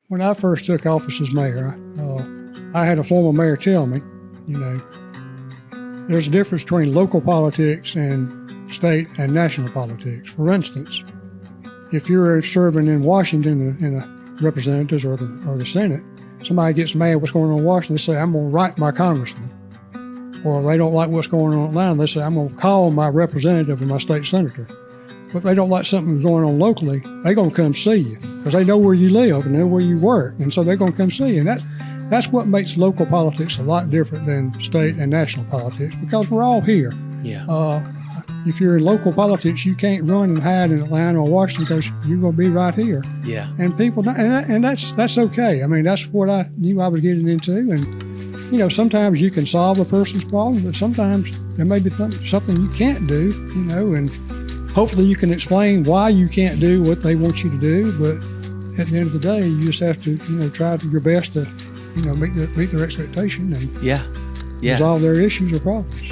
when I first took office as mayor, I had a former mayor tell me, there's a difference between local politics and state and national politics. For instance, if you're serving in Washington in the representatives or the Senate, somebody gets mad what's going on in Washington, they say, I'm going to write my congressman. Or they don't like what's going on in Atlanta, they say, I'm going to call my representative and my state senator. But if they don't like something going on locally, they're going to come see you because they know where you live and know where you work. And so they're going to come see you. And that's what makes local politics a lot different than state and national politics because we're all here. Yeah. If you're in local politics, you can't run and hide in Atlanta or Washington because you're going to be right here. Yeah. And people, and that's okay. I mean, that's what I knew I was getting into. And, sometimes you can solve a person's problem, but sometimes there may be something you can't do, and hopefully you can explain why you can't do what they want you to do. But at the end of the day, you just have to, try your best to, meet their expectation and resolve their issues or problems.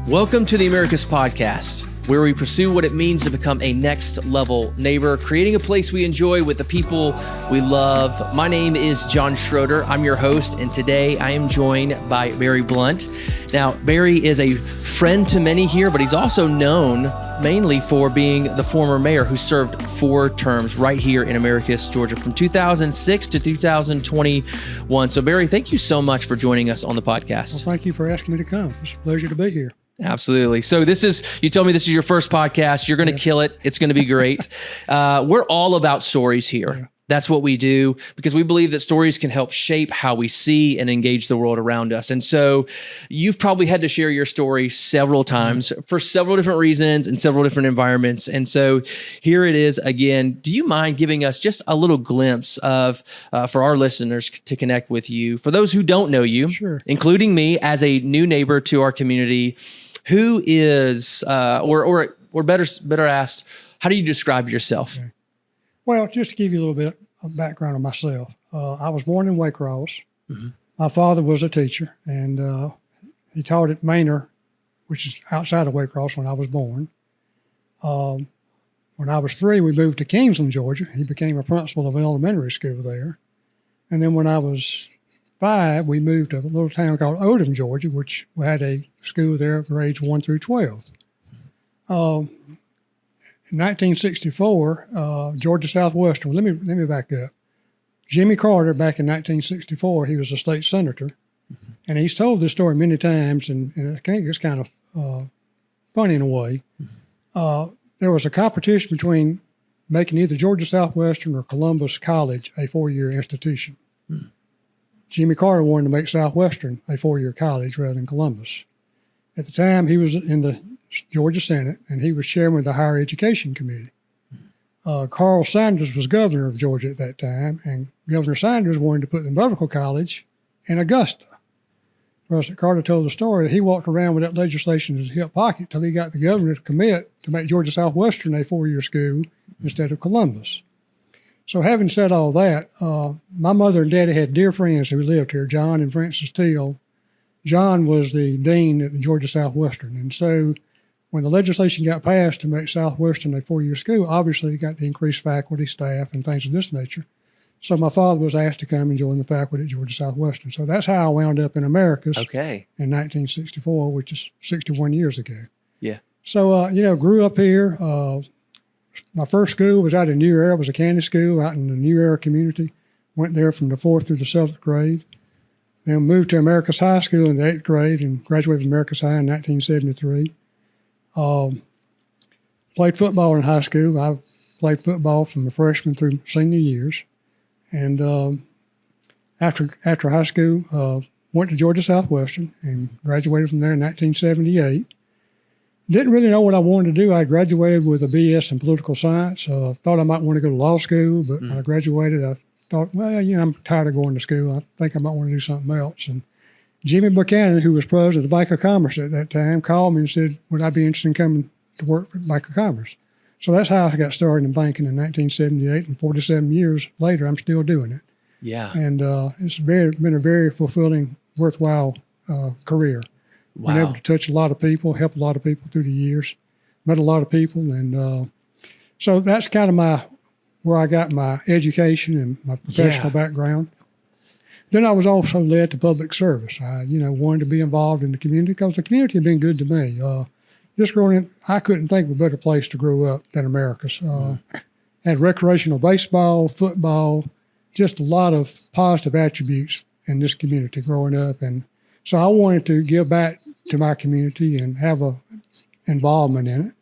Welcome to the Americus podcast, where we pursue what it means to become a next level neighbor, creating a place we enjoy with the people we love. My name is John Schroeder. I'm your host, and today I am joined by Barry Blount. Now, Barry is a friend to many here, but he's also known mainly for being the former mayor who served 4 terms right here in Americus, Georgia, from 2006 to 2021. So, Barry, thank you so much for joining us on the podcast. Well, thank you for asking me to come. It's a pleasure to be here. Absolutely. So you told me this is your first podcast. You're going to kill it. It's going to be great. We're all about stories here. Yeah. That's what we do because we believe that stories can help shape how we see and engage the world around us. And so you've probably had to share your story several times for several different reasons and several different environments. And so here it is again. Do you mind giving us just a little glimpse of, for our listeners to connect with you, for those who don't know you, Sure. including me as a new neighbor to our community, who is, or better asked, how do you describe yourself? Okay. Well, just to give you a little bit of background on myself, I was born in Waycross. Mm-hmm. My father was a teacher, and he taught at Manor, which is outside of Waycross when I was born. When I was 3, we moved to Kingsland, Georgia. He became a principal of an elementary school there. And then when I was 5, we moved to a little town called Odom, Georgia, which we had a school there for grades 1 through 12. In 1964, Georgia Southwestern, let me back up. Jimmy Carter, back in 1964, he was a state senator, mm-hmm. and he's told this story many times, and I think it's kind of funny in a way. Mm-hmm. There was a competition between making either Georgia Southwestern or Columbus College a 4-year institution. Mm-hmm. Jimmy Carter wanted to make Southwestern a 4-year college rather than Columbus. At the time, he was in the Georgia Senate, and he was chairman of the Higher Education Committee. Carl Sanders was governor of Georgia at that time, and Governor Sanders wanted to put the medical college in Augusta. President Carter told the story that he walked around with that legislation in his hip pocket till he got the governor to commit to make Georgia Southwestern a 4-year school instead of Columbus. So having said all that, my mother and daddy had dear friends who lived here, John and Francis Teal. John was the dean at the Georgia Southwestern, and so when the legislation got passed to make Southwestern a 4-year school, obviously it got to increase faculty, staff, and things of this nature. So my father was asked to come and join the faculty at Georgia Southwestern. So that's how I wound up in Americus in 1964, which is 61 years ago. Yeah. So, grew up here. My first school was out in New Era. It was a county school out in the New Era community. Went there from the 4th through the 7th grade. Then moved to Americus High School in the 8th grade and graduated from Americus High in 1973. Played football in high school. I played football from the freshman through senior years. And after high school, went to Georgia Southwestern and graduated from there in 1978. Didn't really know what I wanted to do. I graduated with a BS in political science. Thought I might want to go to law school, but when I graduated, I thought, I'm tired of going to school. I think I might want to do something else. And Jimmy Buchanan, who was president of the Bank of Commerce at that time, called me and said, would I be interested in coming to work for the Bank of Commerce? So that's how I got started in banking in 1978, and 47 years later, I'm still doing it. Yeah. And it's been a very fulfilling, worthwhile career. Wow. Been able to touch a lot of people, help a lot of people through the years, met a lot of people. And so that's kind of where I got my education and my professional background. Then I was also led to public service. I, wanted to be involved in the community because the community had been good to me. Just growing up, I couldn't think of a better place to grow up than Americus. Had recreational baseball, football, just a lot of positive attributes in this community growing up. And so I wanted to give back to my community and have a involvement in it.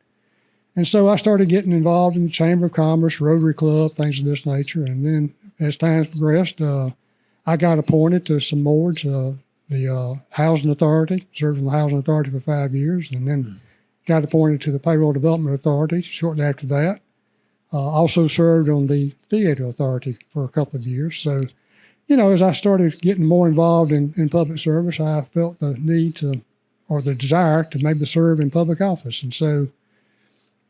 And so I started getting involved in the Chamber of Commerce, Rotary Club, things of this nature. And then as time progressed, I got appointed to some boards, the Housing Authority, served on the Housing Authority for 5 years, and then got appointed to the Payroll Development Authority shortly after that. Also served on the Theater Authority for a couple of years. So, as I started getting more involved in public service, I felt the need or the desire to maybe serve in public office. And so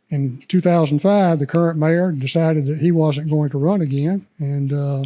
in 2005, the current mayor decided that he wasn't going to run again. And I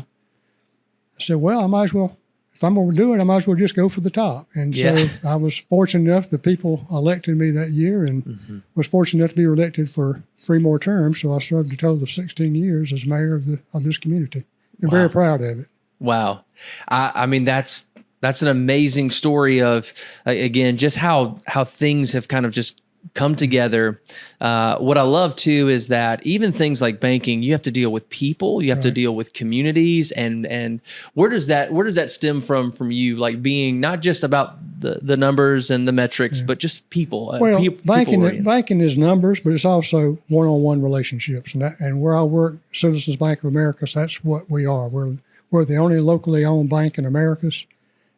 said, well, I might as well, if I'm going to do it, I might as well just go for the top. And so I was fortunate enough that people elected me that year and was fortunate enough to be elected for 3 more terms. So I served a total of 16 years as mayor of this community. I'm very proud of it. Wow. I mean, that's an amazing story of, again, just how things have kind of just come together. What I love too is that even things like banking, you have to deal with people, you have to deal with communities, and where does that stem from you, like being not just about the numbers and the metrics, but just people. Well, banking is numbers, but it's also one-on-one relationships, and where I work, Citizens Bank of Americus, that's what we are. We're the only locally owned bank in Americus.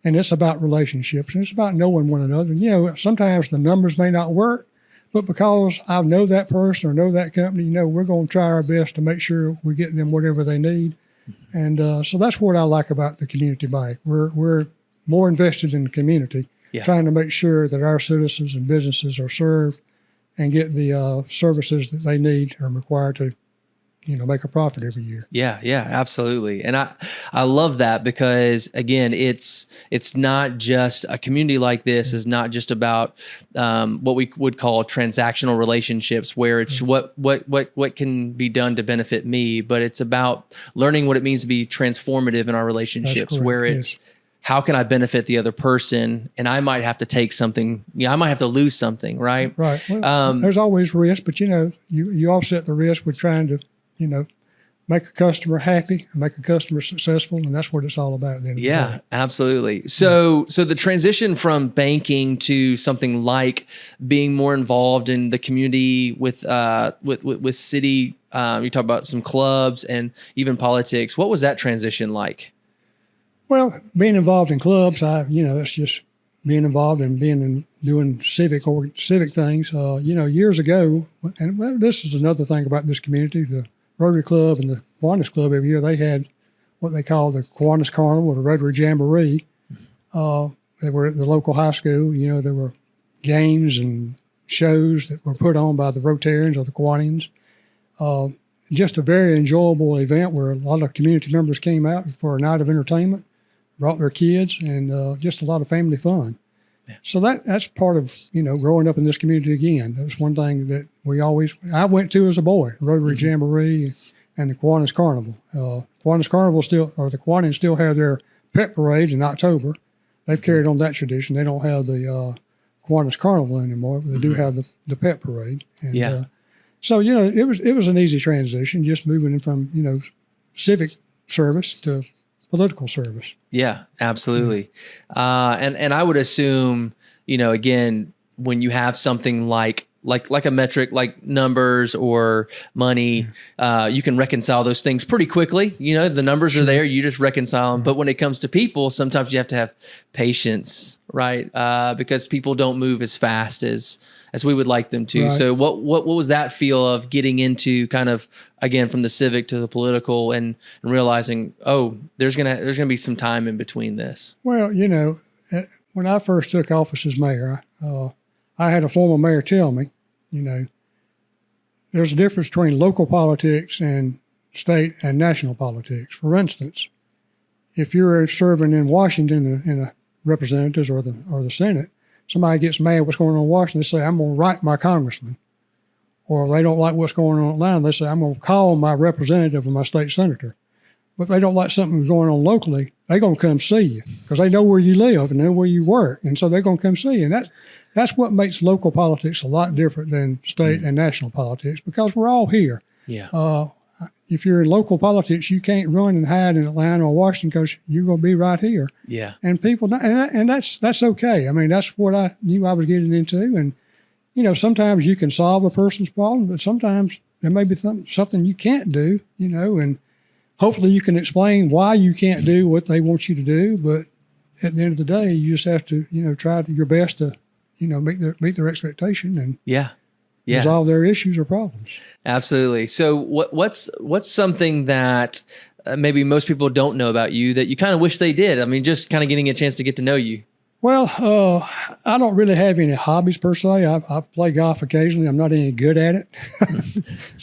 And it's about relationships, and it's about knowing one another. Sometimes the numbers may not work, but because I know that person or know that company, we're going to try our best to make sure we get them whatever they need. And so that's what I like about the community bank. We're more invested in the community, trying to make sure that our citizens and businesses are served and get the services that they need or required to make a profit every year. Yeah, absolutely. And I love that because, again, it's not just a community like this is not just about what we would call transactional relationships where it's what can be done to benefit me, but it's about learning what it means to be transformative in our relationships, where it's how can I benefit the other person? And I might have to take something, I might have to lose something, right? Right. Well, there's always risk, but you offset the risk with trying to make a customer happy, make a customer successful, and that's what it's all about at the end of the day. Absolutely. So the transition from banking to something like being more involved in the community with city, you talk about some clubs and even politics. What was that transition like? Well, being involved in clubs, it's just being involved and doing civic things. Years ago, and this is another thing about this community, the Rotary Club and the Kiwanis Club every year, they had what they call the Kiwanis Carnival or the Rotary Jamboree. They were at the local high school. There were games and shows that were put on by the Rotarians or the Kiwanians. Just a very enjoyable event where a lot of community members came out for a night of entertainment, brought their kids, and just a lot of family fun. Yeah. So that's part of, growing up in this community again. That was one thing that I went to as a boy, Rotary Jamboree and the Kiwanis Carnival. Kiwanis Carnival the Kiwanians still have their pet parade in October. They've carried on that tradition. They don't have the Kiwanis Carnival anymore, but they do have the pet parade. And, so, it was an easy transition, just moving from, civic service to political service. Yeah, absolutely. And I would assume, again, when you have something like a metric, like numbers or money, you can reconcile those things pretty quickly. The numbers are there, you just reconcile them. But when it comes to people, sometimes you have to have patience, right? Because people don't move as fast as we would like them to. Right. So what was that feel of getting into kind of, again, from the civic to the political and realizing, there's gonna be some time in between this? Well, when I first took office as mayor, I had a former mayor tell me, there's a difference between local politics and state and national politics. For instance, if you're serving in Washington in the representatives or the Senate, somebody gets mad what's going on in Washington, they say, I'm going to write my congressman. Or they don't like what's going on in Atlanta, they say, I'm going to call my representative or my state senator. But if they don't like something going on locally, they're going to come see you because they know where you live and know where you work. And so they're going to come see you. And that's what makes local politics a lot different than state and national politics, because we're all here. Yeah. If you're in local politics, you can't run and hide in Atlanta or Washington because you're going to be right here. Yeah. And people, and that's okay. I mean, that's what I knew I was getting into. And, sometimes you can solve a person's problem, but sometimes there may be something you can't do, and hopefully you can explain why you can't do what they want you to do. But at the end of the day, you just have to, try your best to, meet their expectation and resolve their issues or problems. Absolutely. So what's something that maybe most people don't know about you that you kind of wish they did? I mean, just kind of getting a chance to get to know you. Well, I don't really have any hobbies per se. I play golf occasionally. I'm not any good at it.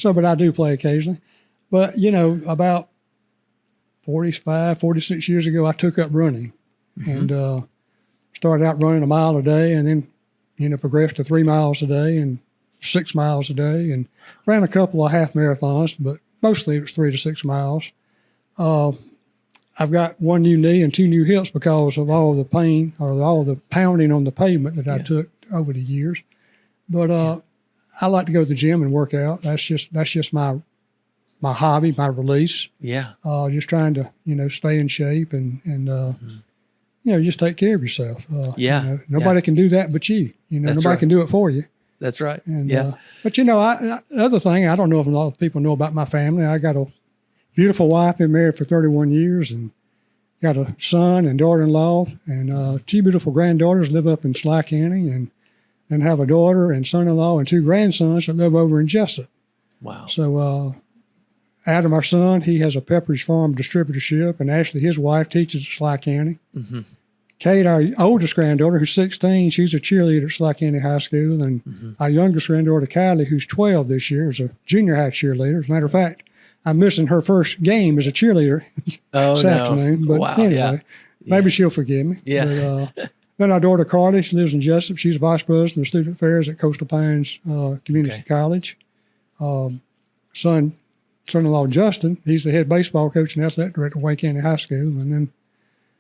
But I do play occasionally. But, about 46 years ago, I took up running and started out running a mile a day and then, progressed to 3 miles a day and 6 miles a day and ran a couple of half marathons, but mostly it was 3 to 6 miles. I've got one new knee and 2 new hips because of all the pain or all the pounding on the pavement that I took over the years. But I like to go to the gym and work out. That's just my hobby, my release. Yeah. Just trying to, stay in shape and just take care of yourself. Nobody can do that but you. Nobody can do it for you. That's right. And, but the other thing, I don't know if a lot of people know about my family. I got a beautiful wife, been married for 31 years, and got a son and daughter-in-law, and 2 beautiful granddaughters live up in Sly County, and have a daughter and son-in-law and 2 grandsons that live over in Jessup. Wow. So Adam, our son, he has a Pepperidge Farm distributorship, and Ashley, his wife, teaches at Sly County. Mm-hmm. Kate, our oldest granddaughter, who's 16, she's a cheerleader at Sly County High School. And our youngest granddaughter, Kylie, who's 12 this year, is a junior high cheerleader. As a matter of fact, I'm missing her first game as a cheerleader this afternoon. But anyway, maybe she'll forgive me. Yeah. But, then our daughter, Carly, she lives in Jessup. She's vice president of student affairs at Coastal Pines Community College. Son-in-law, Justin, he's the head baseball coach and athletic director at Wayne County High School. And then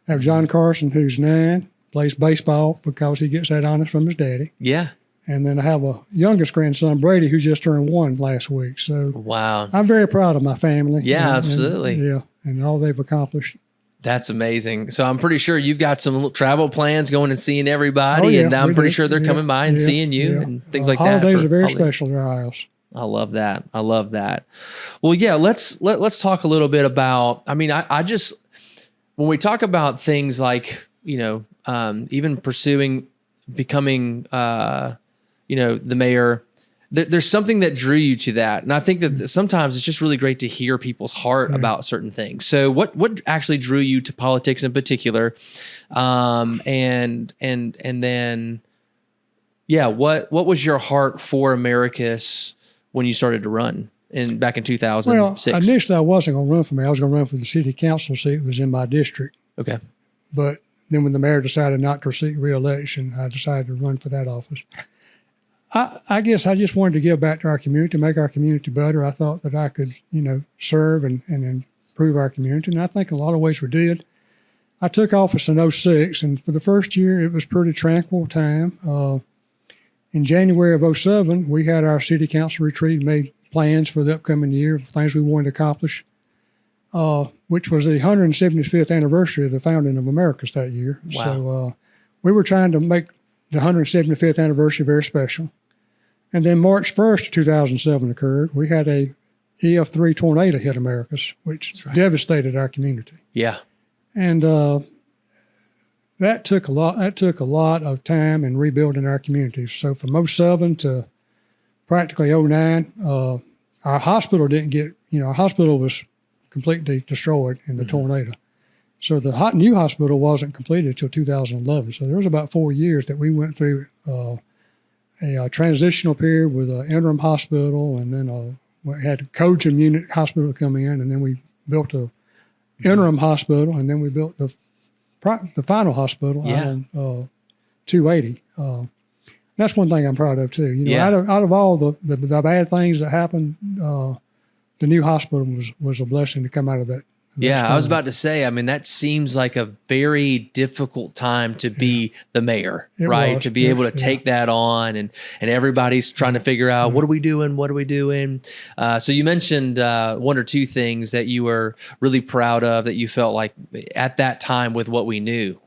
I have John Carson, who's 9, plays baseball because he gets that honors from his daddy. Yeah. And then I have a youngest grandson, Brady, who just turned 1 last week. So wow, I'm very proud of my family. Yeah, absolutely. And all they've accomplished. That's amazing. So I'm pretty sure you've got some travel plans going and seeing everybody, and I'm pretty sure they're coming by and seeing you and things like that. Holidays are very special in our house. I love that. I love that. Well, yeah, let's talk a little bit about, I just, when we talk about things like, even pursuing becoming, the mayor, there's something that drew you to that. And I think that sometimes it's just really great to hear people's heart about certain things. So what actually drew you to politics in particular? And then, what was your heart for Americus when you started to run back in 2006? Well, initially I wasn't going to run for mayor. I was going to run for the city council seat that was in my district. Okay. But then when the mayor decided not to seek re-election, I decided to run for that office. I guess I just wanted to give back to our community, make our community better. I thought that I could, serve and improve our community. And I think in a lot of ways we did. I took office in 2006, and for the first year, it was pretty tranquil time. In January of 2007, we had our city council retreat and made plans for the upcoming year, things we wanted to accomplish, which was the 175th anniversary of the founding of Americus that year. Wow. So we were trying to make the 175th anniversary very special. And then March 1st, 2007 occurred. We had a EF3 tornado hit Americus, which devastated our community. Yeah. And that took a lot of time in rebuilding our community. So from 2007 to practically 2009, our hospital our hospital was completely destroyed in the tornado. So the new hospital wasn't completed until 2011. So there was about 4 years that we went through a transitional period with an interim hospital, and then we had a Cogent unit hospital come in, and then we built a interim hospital, and then we built the final hospital on 280. That's one thing I'm proud of too. You know, out of all the bad things that happened, the new hospital was a blessing to come out of that. I was about to say, I mean, that seems like a very difficult time to be the mayor, right? To be able to take that on, and everybody's trying to figure out, what are we doing? What are we doing? So you mentioned one or two things that you were really proud of, that you felt like at that time with what we knew.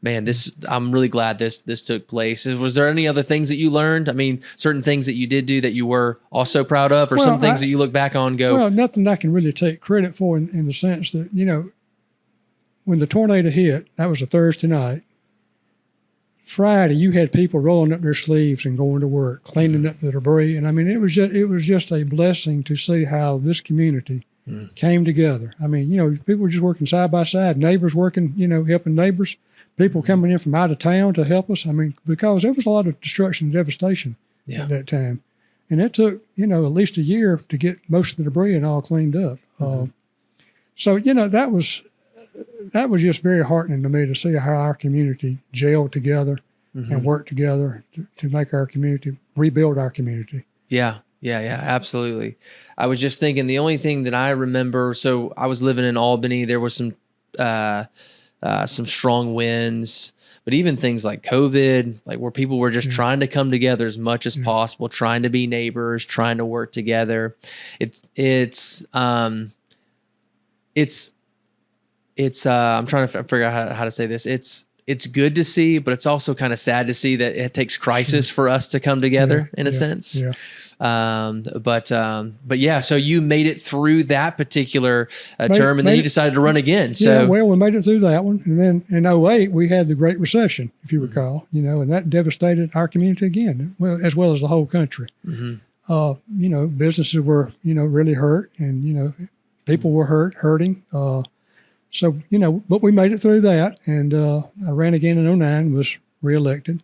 Man, I'm really glad this took place. Was there any other things that you learned? I mean, certain things that you did do that you were also proud of, or some things that you look back on and go? Well, nothing I can really take credit for in the sense that, you know, when the tornado hit, that was a Thursday night. Friday, you had people rolling up their sleeves and going to work, cleaning up the debris. And I mean, it was just a blessing to see how this community came together. I mean, you know, people were just working side by side, neighbors working, you know, helping neighbors. People coming in from out of town to help us. I mean, because there was a lot of destruction and devastation at that time. And it took, you know, at least a year to get most of the debris and all cleaned up. So, you know, that was just very heartening to me to see how our community gelled together and worked together to make our community, rebuild our community. Yeah, absolutely. I was just thinking, the only thing that I remember, so I was living in Albany, there was some strong winds, but even things like COVID, like where people were just trying to come together as much as possible, trying to be neighbors, trying to work together. I'm trying to figure out how to say this. It's good to see, but it's also kind of sad to see that it takes crisis for us to come together in a sense. Yeah. But yeah, so you made it through that particular term, and then you decided to run again. So yeah, well, we made it through that one, and then in 2008 we had the Great Recession, if you recall, you know, and that devastated our community again, as well as the whole country. You know, businesses were, you know, really hurt, and you know, people were hurting. So you know, but we made it through that, and I ran again in 2009, was reelected.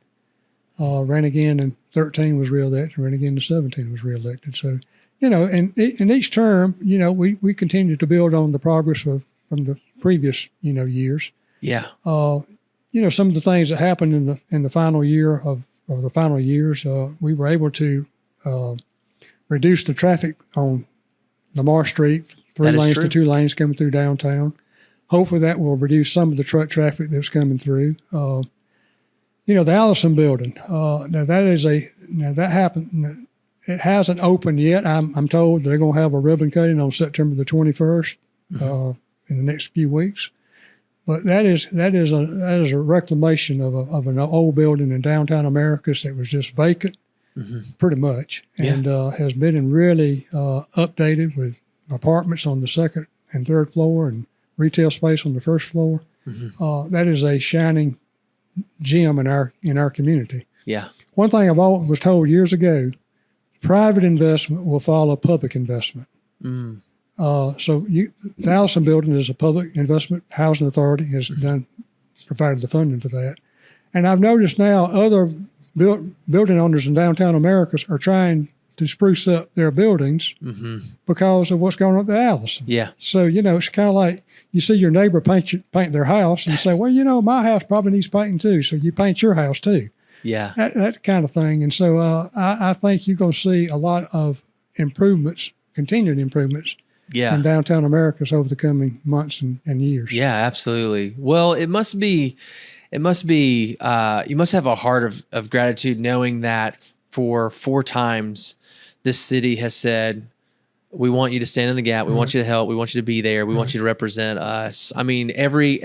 Ran again in 2013, was reelected. Ran again in 2017, was reelected. So, you know, and in each term, you know, we continued to build on the progress from the previous, you know, years. Yeah. You know, some of the things that happened in the final year of the final years, we were able to reduce the traffic on Lamar Street, 3 lanes to 2 lanes coming through downtown. Hopefully that will reduce some of the truck traffic that's coming through. You know, the Allison building, that happened. It hasn't opened yet. I'm told they're going to have a ribbon cutting on September the 21st in the next few weeks. But that is a reclamation of an old building in downtown Americus that was just vacant, pretty much, and has been really updated with apartments on the 2nd and 3rd floor and retail space on the 1st floor. That is a shining gem in our community. Yeah. One thing I've always was told years ago: private investment will follow public investment. So the Allison building is a public investment. Housing Authority has provided the funding for that, and I've noticed now other building owners in downtown Americus are trying to spruce up their buildings because of what's going on at the Allison. Yeah. So, you know, it's kind of like you see your neighbor paint their house and you say, well, you know, my house probably needs painting too. So you paint your house too. Yeah. That kind of thing. And so I think you're going to see a lot of improvements, continued improvements in downtown Americus over the coming months and years. Yeah, absolutely. Well, you must have a heart of gratitude knowing that for 4 times this city has said, we want you to stand in the gap. We want you to help. We want you to be there. We want you to represent us. I mean, every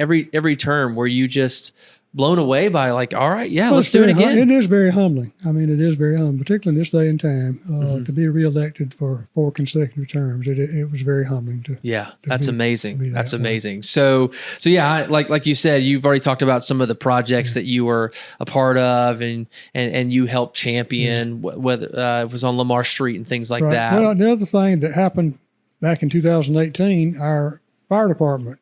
term where you just blown away by like, all right, let's do it again. It is very humbling. I mean, it is very humbling, particularly in this day and time, to be reelected for 4 consecutive terms. It was very humbling to. Yeah, that's amazing. That's amazing. So yeah, like you said, you've already talked about some of the projects that you were a part of and you helped champion, whether it was on Lamar Street and things like that. Well, the other thing that happened back in 2018, our fire department,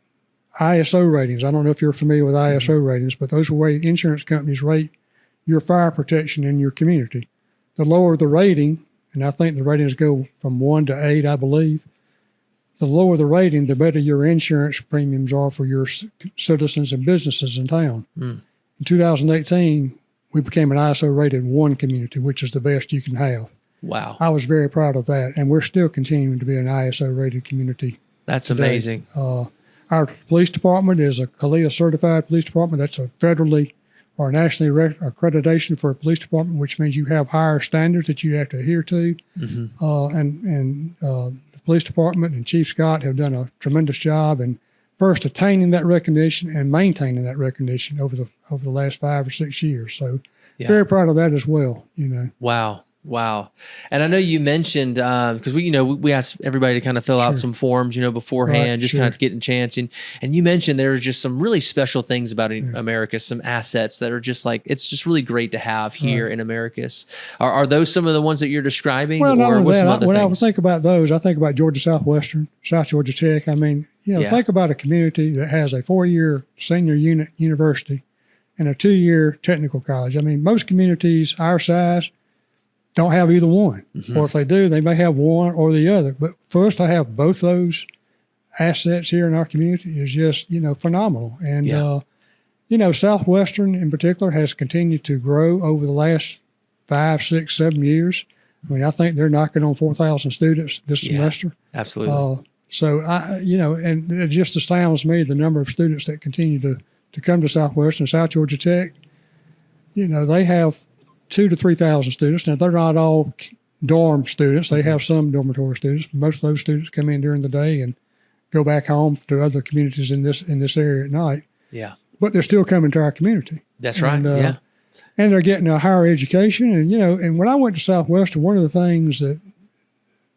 ISO ratings. I don't know if you're familiar with ISO ratings, but those are where insurance companies rate your fire protection in your community. The lower the rating, and I think the ratings go from 1 to 8, I believe, the lower the rating, the better your insurance premiums are for your citizens and businesses in town. In 2018, we became an ISO rated 1 community, which is the best you can have. Wow. I was very proud of that. And we're still continuing to be an ISO rated community. That's today. amazing. Our police department is a CALEA certified police department. That's a federally or nationally accreditation for a police department, which means you have higher standards that you have to adhere to. And the police department and Chief Scott have done a tremendous job in first attaining that recognition and maintaining that recognition over the last 5 or 6 years. So very proud of that as well. Wow. And I know you mentioned, because we asked everybody to kind of fill out some forms, beforehand, just kind of getting a chance. And you mentioned there's just some really special things about Americus, some assets that are just like, it's just really great to have here in Americus. Are those some of the ones that you're describing? Well, or what's some other when things? I think about those, I think about Georgia Southwestern, South Georgia Tech. I mean, think about a community that has a 4-year senior unit university and a 2-year technical college. I mean, most communities our size don't have either one. Or if they do, they may have one or the other. But for us to have both those assets here in our community is just, phenomenal. And, Southwestern in particular has continued to grow over the last 5, 6, 7 years. I mean, I think they're knocking on 4,000 students this semester. Absolutely. So, and it just astounds me the number of students that continue to come to Southwestern. South Georgia Tech, they have 2,000 to 3,000 students. Now, they're not all dorm students. They have some dormitory students. Most of those students come in during the day and go back home to other communities in this area at night. Yeah. But they're still coming to our community. That's right. And they're getting a higher education. And, and when I went to Southwestern, one of the things that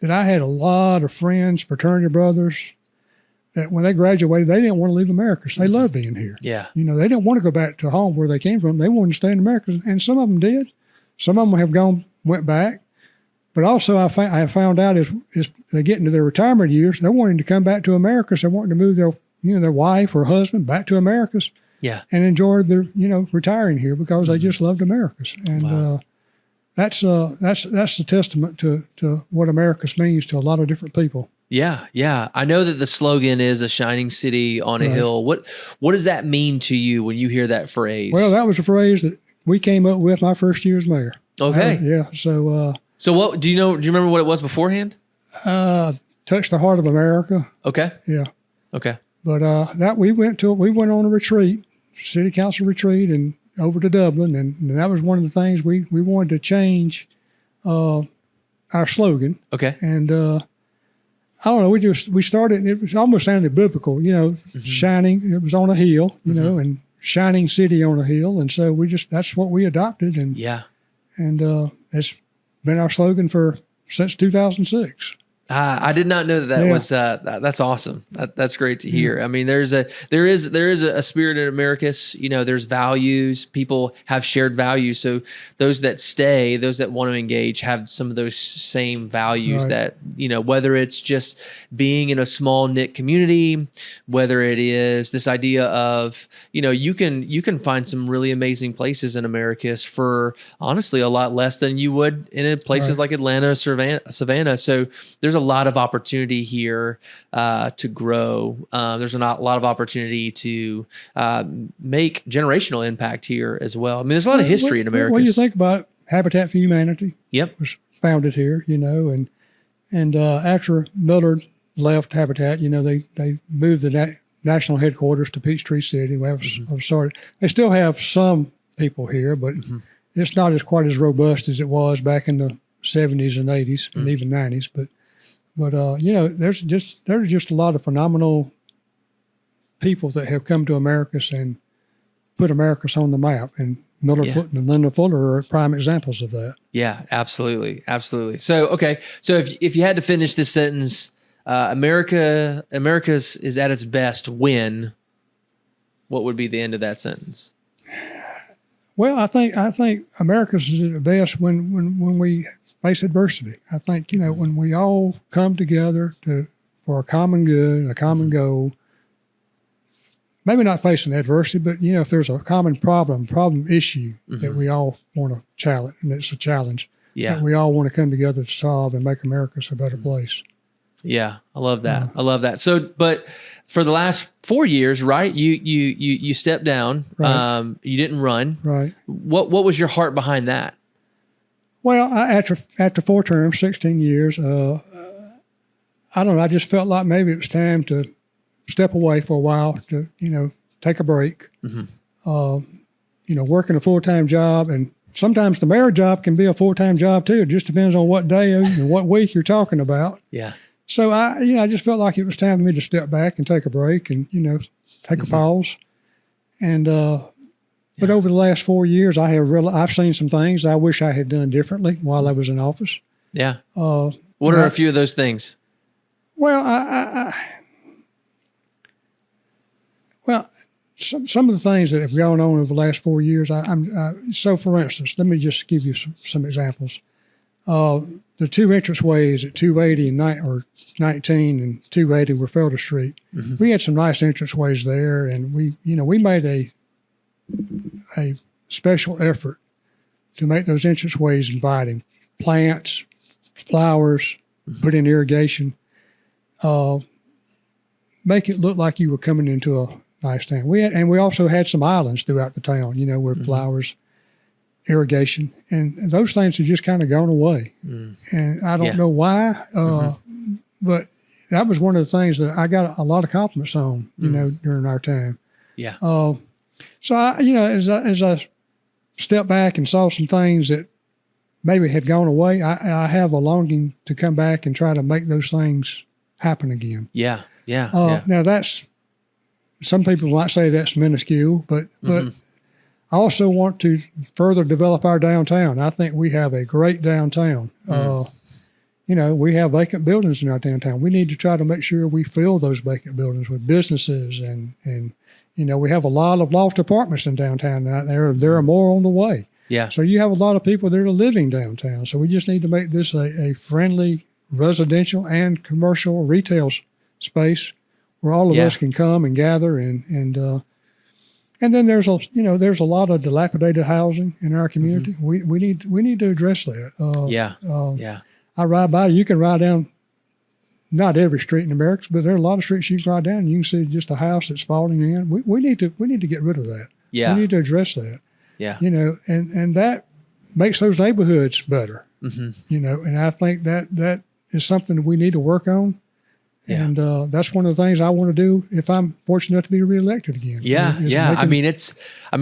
I had a lot of friends, fraternity brothers, that when they graduated, they didn't want to leave Americus. They loved being here. Yeah. They didn't want to go back to home where they came from. They wanted to stay in Americus. And some of them did. Some of them went back. But also I have found out as they get into their retirement years, they're wanting to come back to Americus. They're wanting to move their wife or husband back to Americus. Yeah. And enjoy their, retiring here because they just loved Americus. And that's a testament to what Americus means to a lot of different people. Yeah. I know that the slogan is a shining city on a hill. What does that mean to you when you hear that phrase? Well, that was a phrase that we came up with my first year as mayor. Okay. So what do you remember what it was beforehand? Touch the heart of America. Okay. Yeah. Okay. But we went on a retreat, city council retreat, and over to Dublin, and that was one of the things we wanted to change our slogan. Okay. And I don't know, we started, it was almost sounded biblical, shining, it was on a hill, and shining city on a hill. And so that's what we adopted. And it's been our slogan since 2006. I did not know that was that's awesome. That's great to hear. I mean, there is a spirit in Americus. There's values. People have shared values. So those that stay, those that want to engage, have some of those same values. That whether it's just being in a small knit community, whether it is this idea of you can find some really amazing places in Americus for honestly a lot less than you would in places like Atlanta or Savannah. So there's a lot of opportunity here to grow. There's a lot of opportunity to make generational impact here as well. I mean, there's a lot of history in America. When you think about Habitat for Humanity, Yep, was founded here, and after Millard left Habitat, they moved the national headquarters to Peachtree City. They still have some people here, but it's not quite as robust as it was back in the 70s and 80s and even 90s. But there's just a lot of phenomenal people that have come to Americus and put Americus on the map. And Miller Foote and Linda Fuller are prime examples of that. Yeah, absolutely. So, okay. So if you had to finish this sentence, Americus is at its best when, what would be the end of that sentence? Well, I think Americus is at its best when we face adversity. I think, when we all come together for a common good and a common goal, maybe not facing adversity, but, if there's a common problem issue that we all want to challenge, and it's a challenge that we all want to come together to solve and make America a better place. Yeah. I love that. I love that. So, but for the last 4 years, right? You stepped down. Right. You didn't run. Right. What was your heart behind that? Well, after 4 terms, 16 years, I don't know. I just felt like maybe it was time to step away for a while to, take a break. Working a full-time job, and sometimes the mayor job can be a full-time job too. It just depends on what day and what week you're talking about. Yeah. So I just felt like it was time for me to step back and take a break and, take a pause. And, but over the last 4 years, I've seen some things I wish I had done differently while I was in office. Yeah. What are a few of those things? Well, some of the things that have gone on over the last 4 years, so for instance, let me just give you some examples. The 2 entranceways at 280 or 19 and 280 were Felder Street. We had some nice entranceways there, and we made a special effort to make those entranceways inviting. Plants, flowers, put in irrigation, make it look like you were coming into a nice town. We also had some islands throughout the town, with flowers, irrigation, and those things have just kind of gone away. And I don't know why, but that was one of the things that I got a lot of compliments on, during our time. Yeah. So as I stepped back and saw some things that maybe had gone away, I have a longing to come back and try to make those things happen again. Yeah. Yeah. Now some people might say that's minuscule, but I also want to further develop our downtown. I think we have a great downtown. We have vacant buildings in our downtown. We need to try to make sure we fill those vacant buildings with businesses, and we have a lot of loft apartments in downtown. There are more on the way. Yeah. So you have a lot of people that are living downtown. So we just need to make this a friendly residential and commercial retail space where all of us can come and gather, and then there's a lot of dilapidated housing in our community. We need to address that. I ride by. You can ride down, not every street in Americus, but there are a lot of streets you can ride down and you can see just a house that's falling in. We need to get rid of that. Yeah. We need to address that. Yeah. And that makes those neighborhoods better. And I think that is something that we need to work on. Yeah. And that's one of the things I want to do if I'm fortunate enough to be reelected again. Yeah.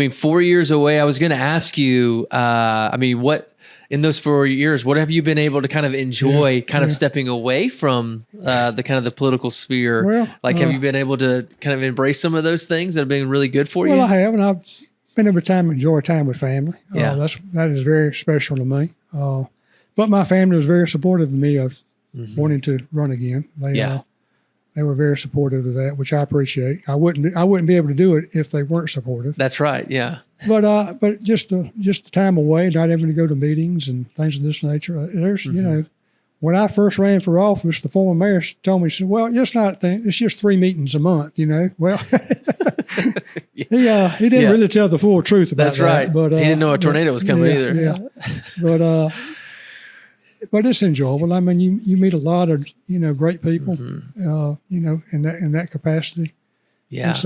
4 years away. I was going to ask you, what in those 4 years, what have you been able to kind of enjoy of stepping away from the kind of the political sphere? Well, have you been able to kind of embrace some of those things that have been really good for you? Well, I have, and I've been able to enjoy time with family. Yeah. That is very special to me. But my family was very supportive of me of wanting to run again. They were very supportive of that, which I appreciate. I wouldn't be able to do it if they weren't supportive. That's right. Yeah. But just the time away, not having to go to meetings and things of this nature. There's when I first ran for office, the former mayor told me, he said, "Well, it's not a thing. It's just 3 meetings a month." Well, he didn't really tell the full truth about that. That's right. But he didn't know a tornado was coming either. Yeah. But it's enjoyable. I mean, you meet a lot of great people, in that capacity. Yeah. And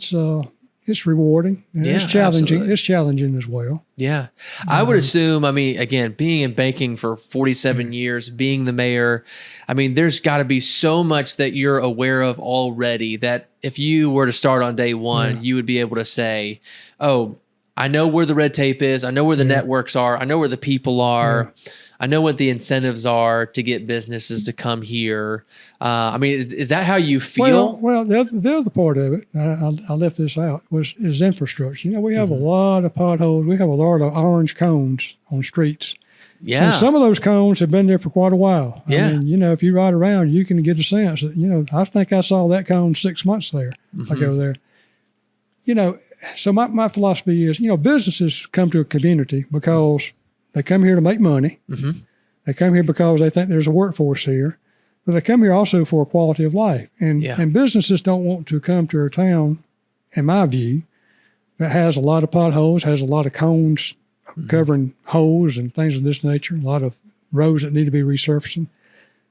so it's rewarding and it's challenging. Absolutely. It's challenging as well. Yeah. I would assume, again, being in banking for 47 years, being the mayor, there's got to be so much that you're aware of already that if you were to start on day one, you would be able to say, oh, I know where the red tape is. I know where the networks are. I know where the people are. Yeah. I know what the incentives are to get businesses to come here. Is that how you feel? Well, the other part of it, I left this out, is infrastructure. We have a lot of potholes. We have a lot of orange cones on streets. Yeah. And some of those cones have been there for quite a while. Yeah. If you ride around, you can get a sense that, I think I saw that cone 6 months ago there. So my philosophy is, businesses come to a community because they come here to make money. They come here because they think there's a workforce here, but they come here also for a quality of life. And businesses don't want to come to a town, in my view, that has a lot of potholes, has a lot of cones covering holes and things of this nature, a lot of roads that need to be resurfacing.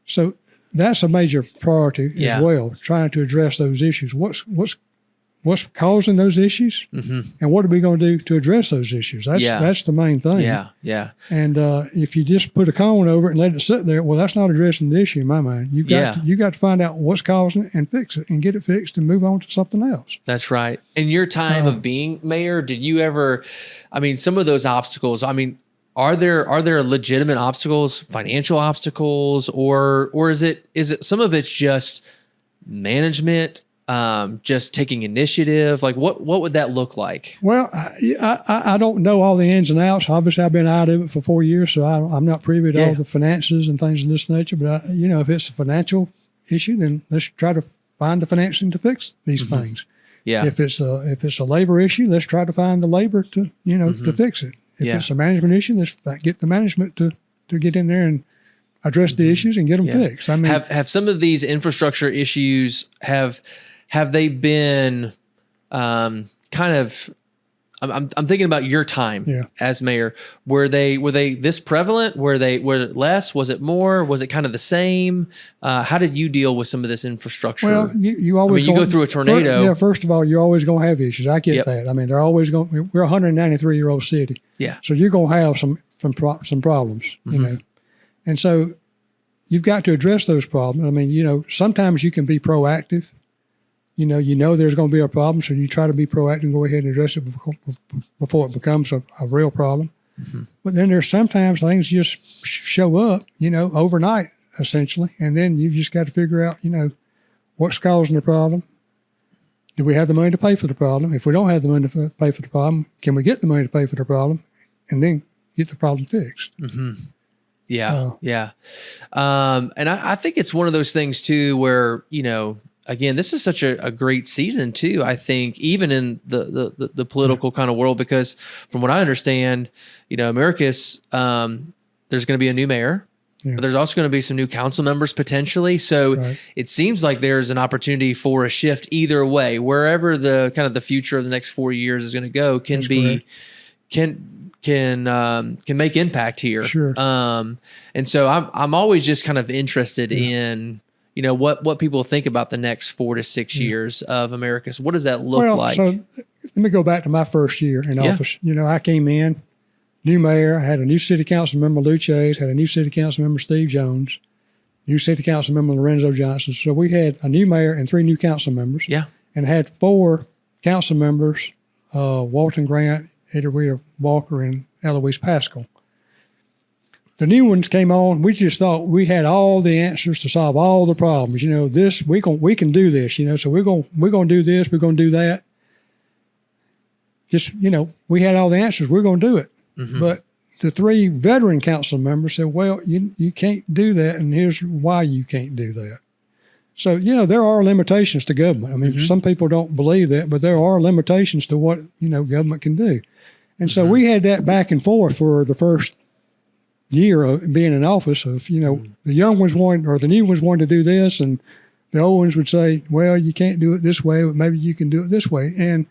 So that's a major priority as well, trying to address those issues. What's causing those issues, and what are we going to do to address those issues? That's the main thing. Yeah. And if you just put a cone over it and let it sit there, well, that's not addressing the issue in my mind. You got to find out what's causing it and fix it and get it fixed and move on to something else. That's right. In your time of being mayor, did you ever? I mean, some of those obstacles. I mean, are there legitimate obstacles, financial obstacles, or is it some of it's just management? Just taking initiative, like what would that look like? Well, I don't know all the ins and outs. Obviously, I've been out of it for 4 years, so I'm not privy to all the finances and things of this nature. But if it's a financial issue, then let's try to find the financing to fix these things. Yeah. If it's a labor issue, let's try to find the labor to to fix it. If it's a management issue, let's get the management to get in there and address the issues and get them fixed. I mean, have some of these infrastructure issues have they been kind of? I'm thinking about your time as mayor. Were they this prevalent? Were it less? Was it more? Was it kind of the same? How did you deal with some of this infrastructure? Well, you always you go through a tornado. First of all, you're always going to have issues. I get that. I mean, they're always going. We're a 193-year-old city. Yeah. So you're going to have some problems. And so you've got to address those problems. I mean, sometimes you can be proactive. There's going to be a problem, so you try to be proactive and go ahead and address it before it becomes a real problem. But then there's sometimes things just show up, overnight, essentially, and then you've just got to figure out, what's causing the problem. Do we have the money to pay for the problem? If we don't have the money to pay for the problem, can we get the money to pay for the problem and then get the problem fixed? Yeah. And I think it's one of those things, too, where, again, this is such a great season too. I think even in the political kind of world, because from what I understand, Americus, there's going to be a new mayor, but there's also going to be some new council members potentially. So it seems like there's an opportunity for a shift either way, wherever the kind of the future of the next 4 years is going to go can make impact here. Sure. And so I'm always just kind of interested in what people think about the next 4 to 6 years of Americus. What does that look like? So let me go back to my first year in office. I came in, new mayor. I had a new city council member, Lou Chase, had a new city council member, Steve Jones, new city council member, Lorenzo Johnson. So we had a new mayor and 3 new council members. Yeah. And had 4 council members, Walton Grant, Edward Walker, and Eloise Pascal. The new ones came on. We just thought we had all the answers to solve all the problems. This we can do this. So we're going to do this. We're going to do that. Just we had all the answers. We're going to do it. But the 3 veteran council members said, "Well, you can't do that, and here's why you can't do that." So there are limitations to government. I mean, some people don't believe that, but there are limitations to what government can do. And so we had that back and forth for the first year of being in office of, the young ones wanted, or the new ones wanted to do this, and the old ones would say, well, you can't do it this way, but maybe you can do it this way. And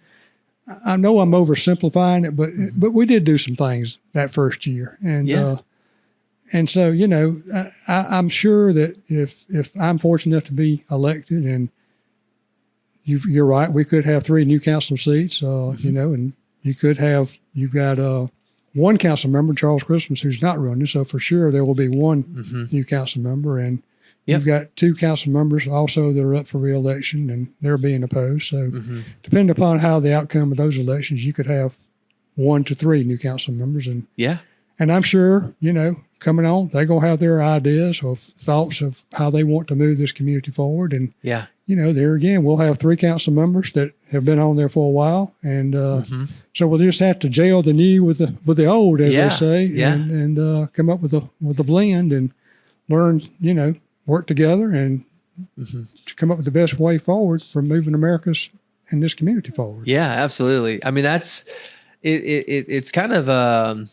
I know I'm oversimplifying it, but we did do some things that first year. And so, I'm sure that if I'm fortunate enough to be elected, and you're right, we could have 3 new council seats, and you've got 1 council member, Charles Christmas, who's not running. So for sure there will be 1 new council member. And you've got 2 council members also that are up for re-election, and they're being opposed. So depending upon how the outcome of those elections, you could have 1 to 3 new council members. And I'm sure, coming on, they're going to have their ideas or thoughts of how they want to move this community forward. And there again, we'll have 3 council members that have been on there for a while, and so we'll just have to gel the new with the old, as they say, and come up with a blend and learn, work together and to come up with the best way forward for moving Americus and this community forward. Yeah, absolutely. I mean, that's it's kind of an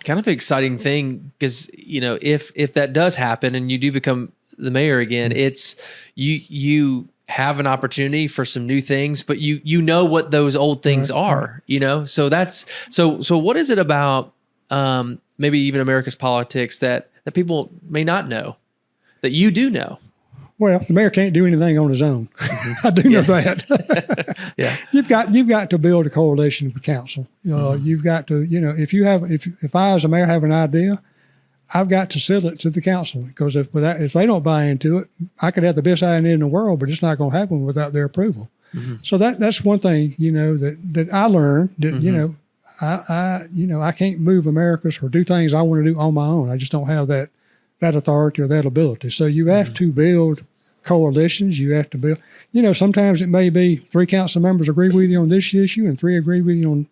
exciting thing because if that does happen and you do become the mayor again, it's you have an opportunity for some new things, but you know what those old things are, so that's so what is it about maybe even America's politics that people may not know? that you do know. Well, the mayor can't do anything on his own. I do know that. Yeah. You've got to build a coalition with council. You've got to, if I as a mayor have an idea, I've got to sell it to the council, because if they don't buy into it, I could have the best idea in the world, but it's not going to happen without their approval. So that's one thing, that I learned that, I can't move Americus or do things I want to do on my own. I just don't have that authority or that ability. So you have to build coalitions. You have to build, sometimes it may be 3 council members agree with you on this issue and 3 agree with you on,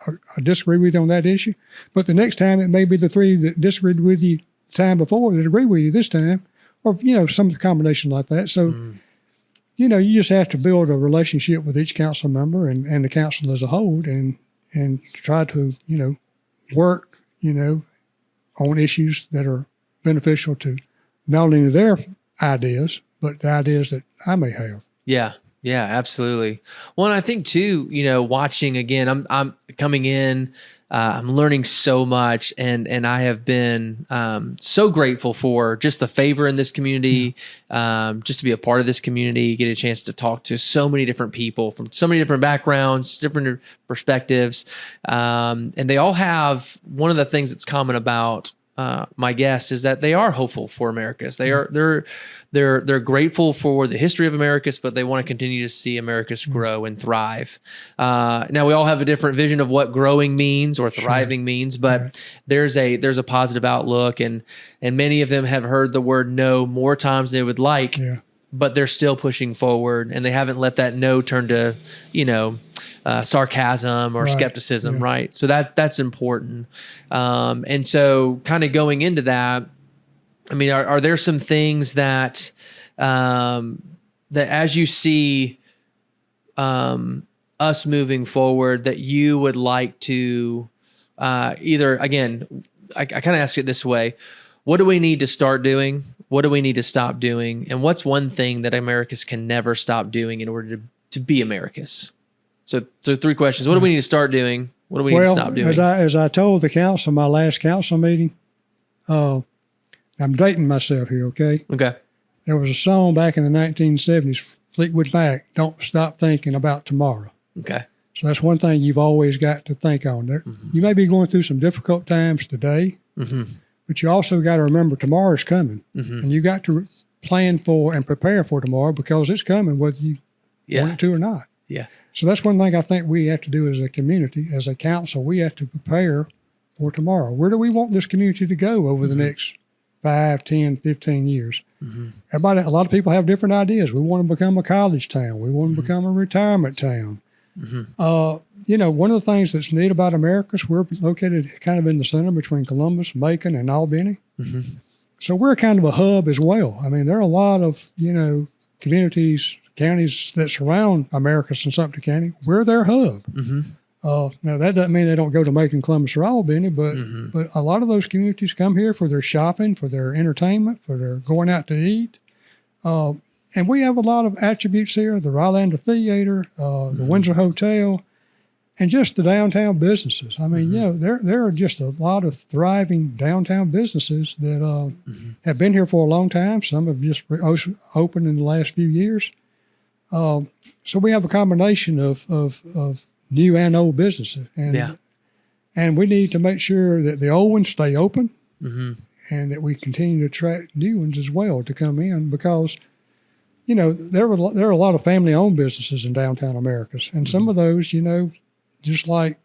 or disagree with you on that issue. But the next time it may be the 3 that disagreed with you the time before that agree with you this time, or, some combination like that. So, you just have to build a relationship with each council member and the council as a whole, and try to, work, on issues that are beneficial to not only their ideas, but the ideas that I may have. Yeah. Yeah, absolutely. Well, and I think too, watching again, I'm coming in, I'm learning so much, and I have been so grateful for just the favor in this community, just to be a part of this community, get a chance to talk to so many different people from so many different backgrounds, different perspectives, and they all have one of the things that's common about my guests is that they are hopeful for Americus. They're grateful for the history of Americus, but they want to continue to see Americus grow and thrive. Now we all have a different vision of what growing means or thriving means, but there's a positive outlook, and many of them have heard the word no more times than they would like, but they're still pushing forward, and they haven't let that no turn to, sarcasm or skepticism, right? So that's important. And so kind of going into that, I mean, are there some things that as you see us moving forward that you would like to either, again, I kind of ask it this way: what do we need to start doing? What do we need to stop doing? And what's one thing that Americus can never stop doing in order to be Americus? So 3 questions. What do we need to start doing? What do we need to stop doing? As I told the council, my last council meeting, I'm dating myself here, okay? Okay. There was a song back in the 1970s, Fleetwood Mac, Don't Stop Thinking About Tomorrow. Okay. So that's one thing you've always got to think on. There, you may be going through some difficult times today, but you also got to remember tomorrow's coming. And you got to plan for and prepare for tomorrow, because it's coming whether you want it to or not. Yeah. So that's one thing I think we have to do as a community, as a council. We have to prepare for tomorrow. Where do we want this community to go over the next 5, 10, 15 years? A lot of people have different ideas. We want to become a college town. We want to become a retirement town. One of the things that's neat about Americus, we're located kind of in the center between Columbus, Macon, and Albany. So we're kind of a hub as well. I mean, there are a lot of, communities, counties that surround Americus and Sumter County. We're their hub. Now, that doesn't mean they don't go to Macon, Columbus, or Albany, but a lot of those communities come here for their shopping, for their entertainment, for their going out to eat. And we have a lot of attributes here: the Rylander Theater, the Windsor Hotel, and just the downtown businesses. I mean, there are just a lot of thriving downtown businesses that have been here for a long time. Some have just opened in the last few years. So we have a combination of new and old businesses, and we need to make sure that the old ones stay open, and that we continue to attract new ones as well to come in, because there are a lot of family-owned businesses in downtown Americus, and some of those, just like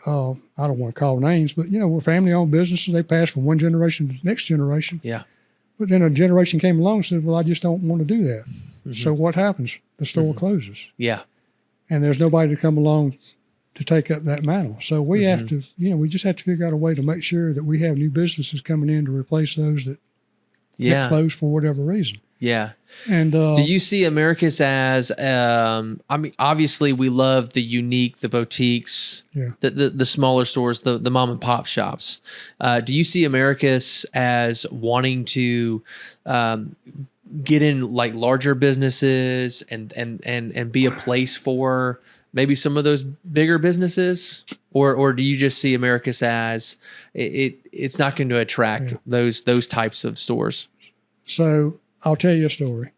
I don't want to call names, but we're family-owned businesses. They pass from one generation to the next generation. Yeah. But then a generation came along and said, "Well, I just don't want to do that." So what happens? The store closes. Yeah. And there's nobody to come along to take up that mantle. So we have to, we just have to figure out a way to make sure that we have new businesses coming in to replace those that get closed for whatever reason. Yeah. And do you see Americus as, obviously we love the unique, the boutiques, the smaller stores, the mom and pop shops. Do you see Americus as wanting to get in like larger businesses and be a place for maybe some of those bigger businesses, or do you just see Americus as it's not going to attract those types of stores? So I'll tell you a story.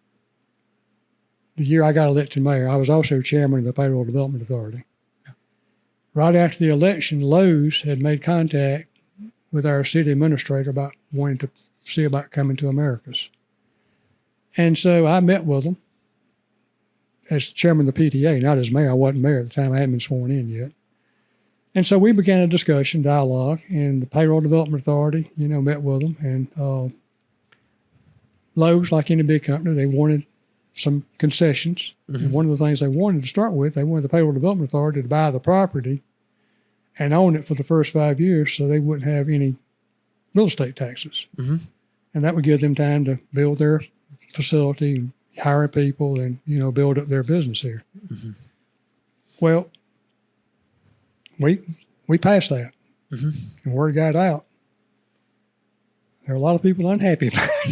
The year I got elected mayor, I was also chairman of the Payroll Development Authority. Right after the election, Lowe's had made contact with our city administrator about wanting to see about coming to Americus. And so I met with them as chairman of the PTA, not as mayor. I wasn't mayor at the time. I hadn't been sworn in yet. And so we began a discussion, dialogue, and the Payroll Development Authority, met with them. And Lowe's, like any big company, they wanted some concessions. Mm-hmm. And one of the things they wanted to start with, they wanted the Payroll Development Authority to buy the property and own it for the first 5 years so they wouldn't have any real estate taxes. Mm-hmm. And that would give them time to build their facility, hire people, and, build up their business here. Mm-hmm. Well, we passed that. Mm-hmm. And word got out. There were a lot of people unhappy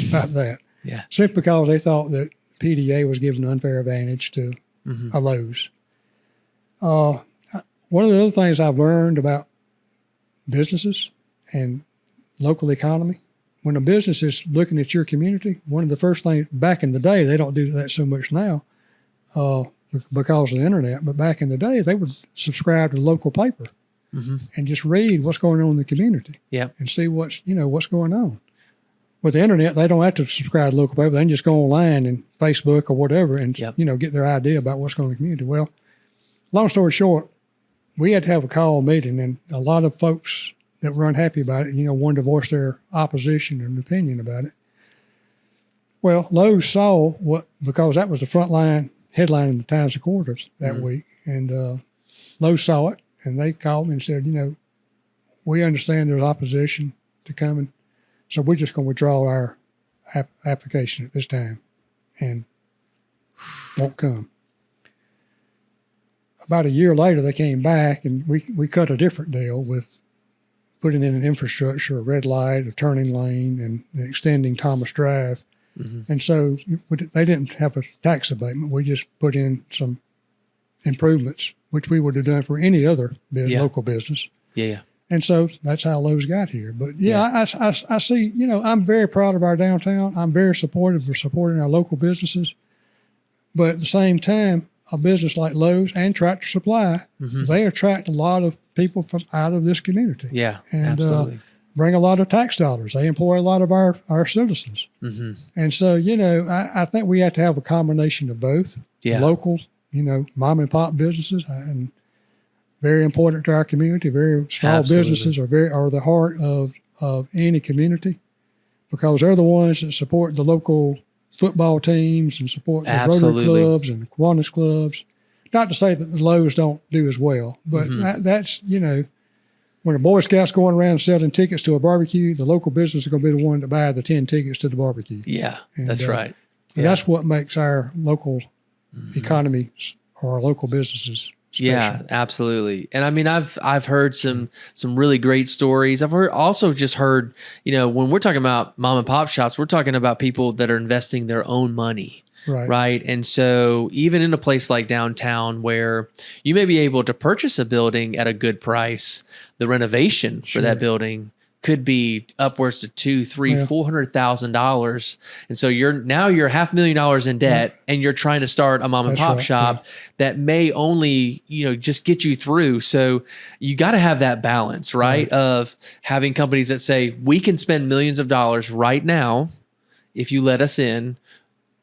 about that. Yeah. Simply because they thought that PDA was giving an unfair advantage to a Lowe's. One of the other things I've learned about businesses and local economy, when a business is looking at your community, one of the first things, back in the day, they don't do that so much now because of the internet, but back in the day, they would subscribe to the local paper and just read what's going on in the community and see what's going on. With the internet, they don't have to subscribe to local paper. They can just go online and Facebook or whatever and, get their idea about what's going on in the community. Well, long story short, we had to have a call meeting, and a lot of folks that were unhappy about it, wanted to voice their opposition and opinion about it. Well, Lowe's saw because that was the front line headline in the Times Recorder that week, and Lowe's saw it, and they called me and said, we understand there's opposition to coming, so we're just going to withdraw our application at this time and won't come. About a year later, they came back, and we cut a different deal with putting in an infrastructure, a red light, a turning lane, and extending Thomas Drive. Mm-hmm. And so they didn't have a tax abatement. We just put in some improvements, which we would have done for any other local business. Yeah. And so that's how Lowe's got here. But I see, I'm very proud of our downtown. I'm very supportive of supporting our local businesses. But at the same time, a business like Lowe's and Tractor Supply, they attract a lot of people from out of this community. Yeah, and absolutely. Bring a lot of tax dollars. They employ a lot of our citizens. Mm-hmm. And so, I think we have to have a combination of both. Yeah. Local, mom and pop businesses, and very important to our community. Very small businesses are the heart of any community, because they're the ones that support the local football teams and support the Rotary clubs and Kiwanis clubs. Not to say that the Lowe's don't do as well, but that's, when a Boy Scout's going around selling tickets to a barbecue, the local business is going to be the one to buy the 10 tickets to the barbecue. Yeah, and that's right. And that's what makes our local economy or our local businesses special. Yeah, absolutely. And I mean, I've heard some really great stories. I've also heard, when we're talking about mom and pop shops, we're talking about people that are investing their own money. Right. And so even in a place like downtown where you may be able to purchase a building at a good price, the renovation for that building could be upwards to $200,000-$400,000. And so you're $500,000 in debt and you're trying to start a mom and pop shop that may only, just get you through. So you got to have that balance, right? Of having companies that say, we can spend millions of dollars right now if you let us in,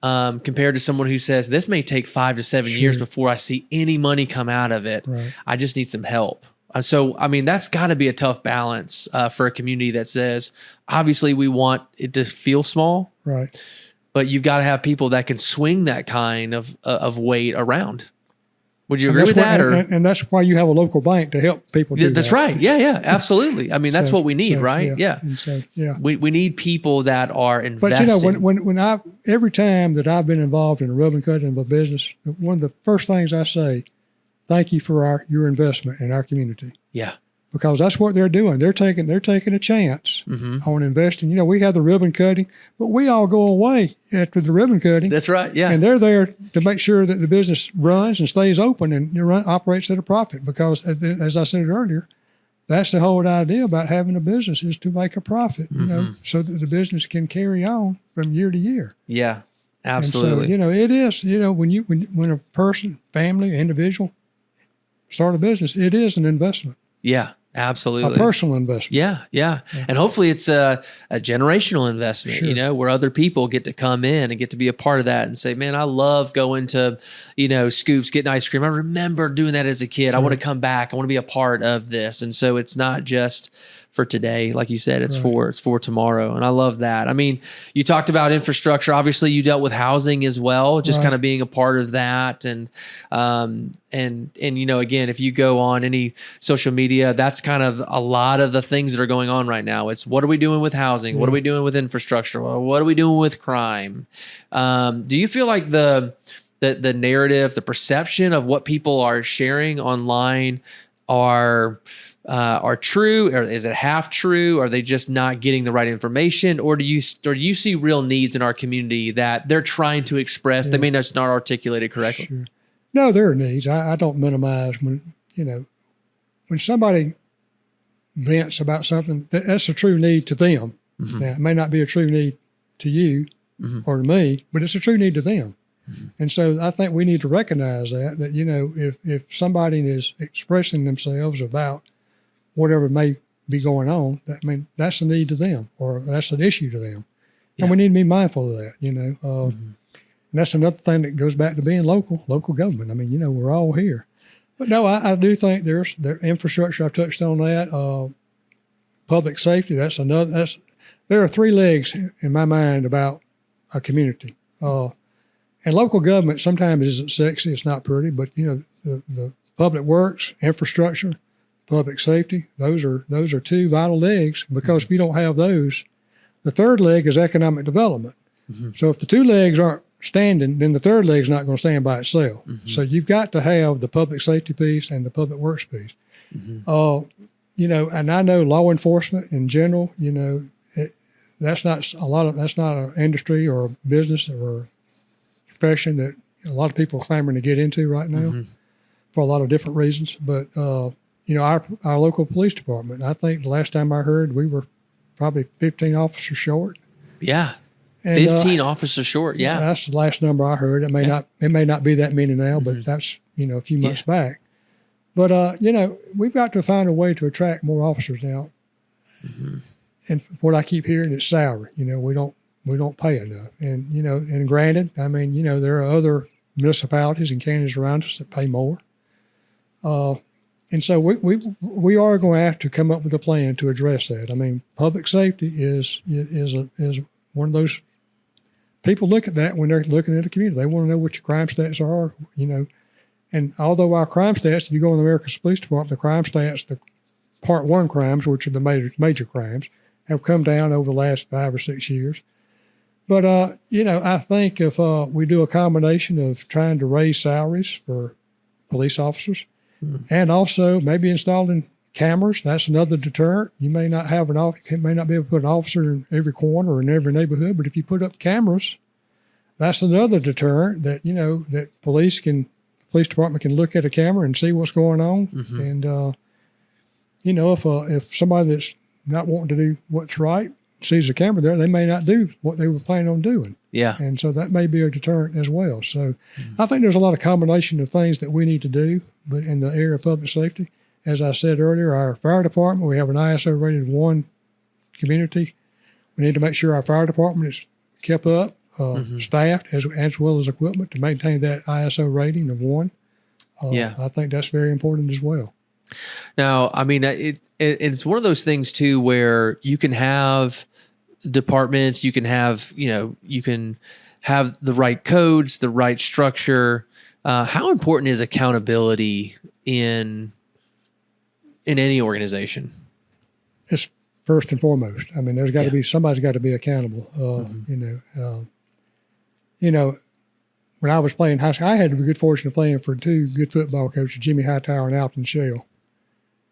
compared to someone who says, this may take 5 to 7 years before I see any money come out of it. Right. I just need some help. So, I mean, that's got to be a tough balance for a community that says, obviously, we want it to feel small, right? But you've got to have people that can swing that kind of weight around. Would you agree with that? And that's why you have a local bank to help people do that. That's right. Yeah, absolutely. I mean, that's what we need, right? Yeah. We need people that are investing. But, when every time that I've been involved in a ribbon cutting of a business, one of the first things I say, thank you for your investment in our community. Yeah. Because that's what they're doing. They're taking a chance on investing. We have the ribbon cutting, but we all go away after the ribbon cutting. That's right. Yeah. And they're there to make sure that the business runs and stays open and operates at a profit. Because, as I said earlier, that's the whole idea about having a business, is to make a profit, you know, so that the business can carry on from year to year. Yeah, absolutely. And so, you know, it is, you know, when a person, family, individual start a business, it is an investment. Yeah, absolutely. A personal investment. Yeah. And hopefully it's a generational investment, Sure. you know, where other people get to come in and get to be a part of that and say, man, I love going to, you know, Scoops, getting ice cream. I remember doing that as a kid. I want to come back. I want to be a part of this. And so it's not just for today, like you said, it's for tomorrow. And I love that. I mean, you talked about infrastructure. Obviously, you dealt with housing as well, just kind of being a part of that. And you know, again, if you go on any social media, that's kind of a lot of the things that are going on right now. It's what are we doing with housing? What are we doing with infrastructure? What are we doing with crime? Do you feel like the narrative, the perception of what people are sharing online are true, or is it half true? Are they just not getting the right information, or do you see real needs in our community that they're trying to express? They may not articulate it correctly. Sure. No, there are needs. I don't minimize when, you know, when somebody vents about something, that's a true need to them. Now, it may not be a true need to you or to me, but it's a true need to them. And so I think we need to recognize that, you know, if somebody is expressing themselves about whatever may be going on, that's a need to them, or that's an issue to them. And we need to be mindful of that, you know. And that's another thing that goes back to being local government. I mean, you know, we're all here. But no, I do think there's infrastructure. I've touched on that. Public safety, there are three legs in my mind about a community. And local government sometimes isn't sexy, it's not pretty, but, you know, the public works, infrastructure, public safety, those are two vital legs, because if you don't have those, the third leg is economic development. So if the two legs aren't standing, then the third leg is not going to stand by itself. So you've got to have the public safety piece and the public works piece. You know, and I know law enforcement in general, you know, that's not an industry or a business or a profession that a lot of people are clamoring to get into right now for a lot of different reasons. But, you know, our local police department, I think the last time I heard, we were probably 15 officers short. Yeah. And, 15 officers short. Yeah. That's the last number I heard. It may not be that many now, but that's, you know, a few months back. But, you know, we've got to find a way to attract more officers now. And what I keep hearing is salary. You know, we don't pay enough. And, you know, and granted, I mean, you know, there are other municipalities and counties around us that pay more. And so we are going to have to come up with a plan to address that. I mean, public safety is one of those, people look at that when they're looking at a community. They want to know what your crime stats are, you know. And although our crime stats, if you go in the Americus Police Department, the crime stats, the Part 1 crimes, which are the major crimes, have come down over the last 5 or 6 years. But, you know, I think if we do a combination of trying to raise salaries for police officers and also maybe installing cameras, that's another deterrent. You may not have be able to put an officer in every corner or in every neighborhood, but if you put up cameras, that's another deterrent that, you know, that police department can look at a camera and see what's going on. And, you know, if somebody that's not wanting to do what's right sees the camera there, they may not do what they were planning on doing. Yeah. And so that may be a deterrent as well. So I think there's a lot of combination of things that we need to do, but in the area of public safety, as I said earlier, our fire department, we have an ISO rated 1 community. We need to make sure our fire department is kept up, staffed as well as equipment to maintain that ISO rating of 1. I think that's very important as well. Now, I mean, it's one of those things too, where you can have departments, you can have the right codes, the right structure. How important is accountability in any organization? It's first and foremost. I mean, there's got to be, somebody's got to be accountable. You know, when I was playing high school, I had the good fortune of playing for 2 good football coaches, Jimmy Hightower and Alton Shell.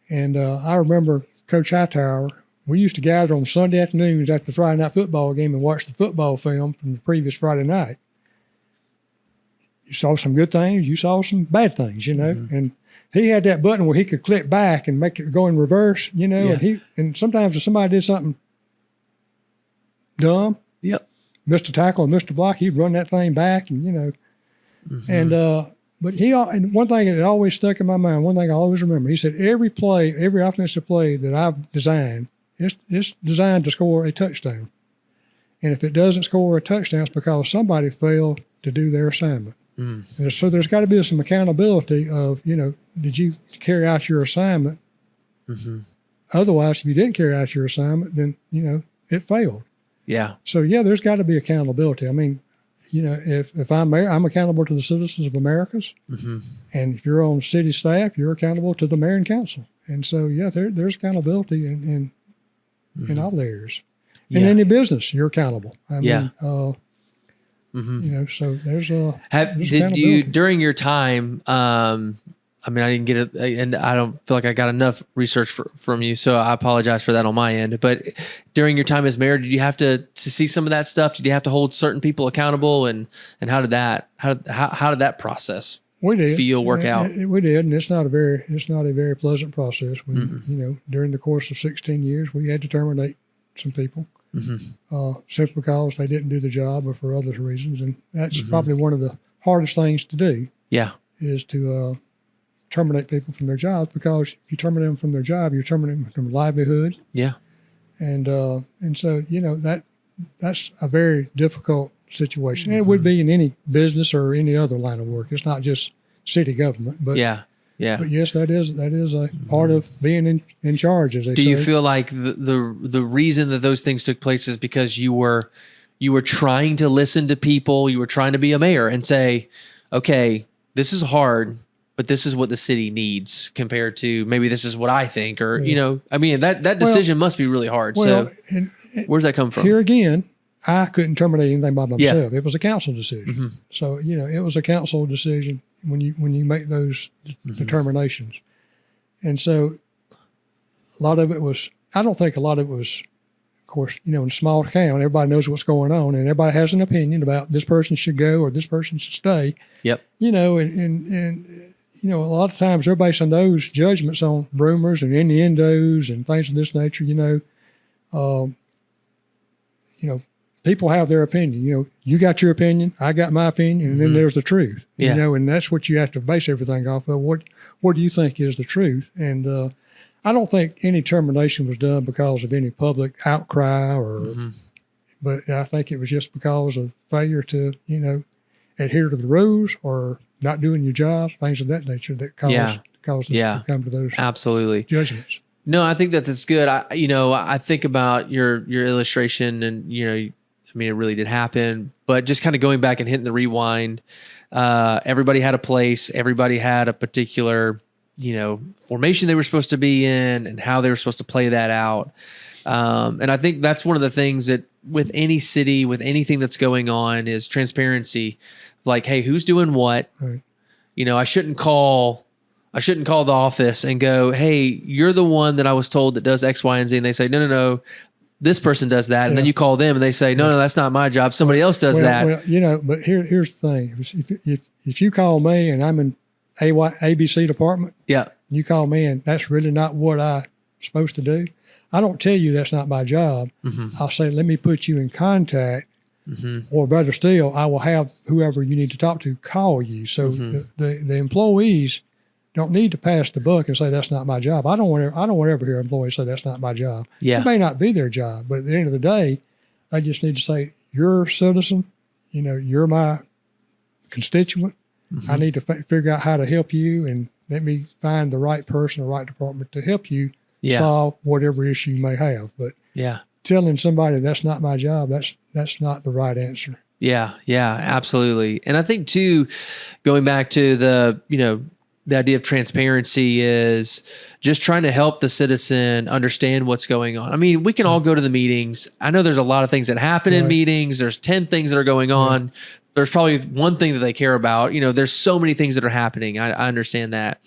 And I remember Coach Hightower, we used to gather on Sunday afternoons after the Friday night football game and watch the football film from the previous Friday night. You saw some good things, you saw some bad things, you know. And he had that button where he could click back and make it go in reverse, you know, and sometimes if somebody did something dumb, missed a tackle or missed a block, he'd run that thing back and, you know, and one thing that always stuck in my mind, one thing I always remember, he said, every offensive play that I've designed, it's designed to score a touchdown. And if it doesn't score a touchdown, it's because somebody failed to do their assignment. And so there's got to be some accountability of, you know, did you carry out your assignment? Otherwise, if you didn't carry out your assignment, then, you know, it failed. Yeah. So, there's got to be accountability. I mean, you know, if I'm mayor, I'm accountable to the citizens of Americus. And if you're on city staff, you're accountable to the mayor and council. And so, there's accountability in all areas. In any business, you're accountable. I mean, you know, so there's did you, during your time, I mean, I didn't get it, and I don't feel like I got enough research from you, so I apologize for that on my end. But during your time as mayor, did you have to see some of that stuff? Did you have to hold certain people accountable, and how did that process work out? We did, and it's not a very pleasant process. You know, during the course of 16 years, we had to terminate some people simply because they didn't do the job or for other reasons, and that's probably one of the hardest things to do. Is to terminate people from their jobs, because if you terminate them from their job, you're terminating them from livelihood. And so, you know, that's a very difficult situation. And it would be in any business or any other line of work. It's not just city government, but but yes, that is a part of being in charge, as they say. Do you feel like the reason that those things took place is because you were trying to listen to people, you were trying to be a mayor and say, okay, this is hard, but this is what the city needs compared to maybe this is what I think, or, you know, I mean, that decision must be really hard. So where's that come from? Here again, I couldn't terminate anything by myself. It was a council decision. So, you know, it was a council decision when you make those determinations. And so I don't think a lot of it was, of course, you know, in a small town, everybody knows what's going on and everybody has an opinion about this person should go or this person should stay. You know, and you know, a lot of times they're based on those judgments on rumors and innuendos and things of this nature. You know, people have their opinion. You know, you got your opinion, I got my opinion, and then there's the truth. You know, and that's what you have to base everything off of. What do you think is the truth? And I don't think any termination was done because of any public outcry but I think it was just because of failure to, you know, adhere to the rules or not doing your job, things of that nature that caused us to come to those judgments. No, I think that's good. I think about your illustration, and, you know, I mean, it really did happen, but just kind of going back and hitting the rewind, everybody had a place, everybody had a particular, you know, formation they were supposed to be in and how they were supposed to play that out. And I think that's one of the things that with any city, with anything that's going on, is transparency. Like, hey, who's doing what? Right. You know, I shouldn't call the office and go, hey, you're the one that I was told that does X, Y, and Z. And they say, no, this person does that. And then you call them and they say, no, that's not my job. Somebody else does that. Well, you know, but here's the thing. If you call me and I'm in ABC department, you call me and that's really not what I'm supposed to do, I don't tell you that's not my job. I'll say, let me put you in contact. Or better still, I will have whoever you need to talk to call you. So the employees don't need to pass the buck and say that's not my job. I don't want to ever hear employees say that's not my job. It may not be their job, but at the end of the day, they just need to say, you're a citizen, you know, you're my constituent. I need to figure out how to help you, and let me find the right person or right department to help you solve whatever issue you may have. But telling somebody that's not my job, that's not the right answer. Yeah, absolutely. And I think too, going back to the idea of transparency is just trying to help the citizen understand what's going on. I mean, we can all go to the meetings. I know there's a lot of things that happen in meetings. There's 10 things that are going on. There's probably one thing that they care about. You know, there's so many things that are happening. I understand that.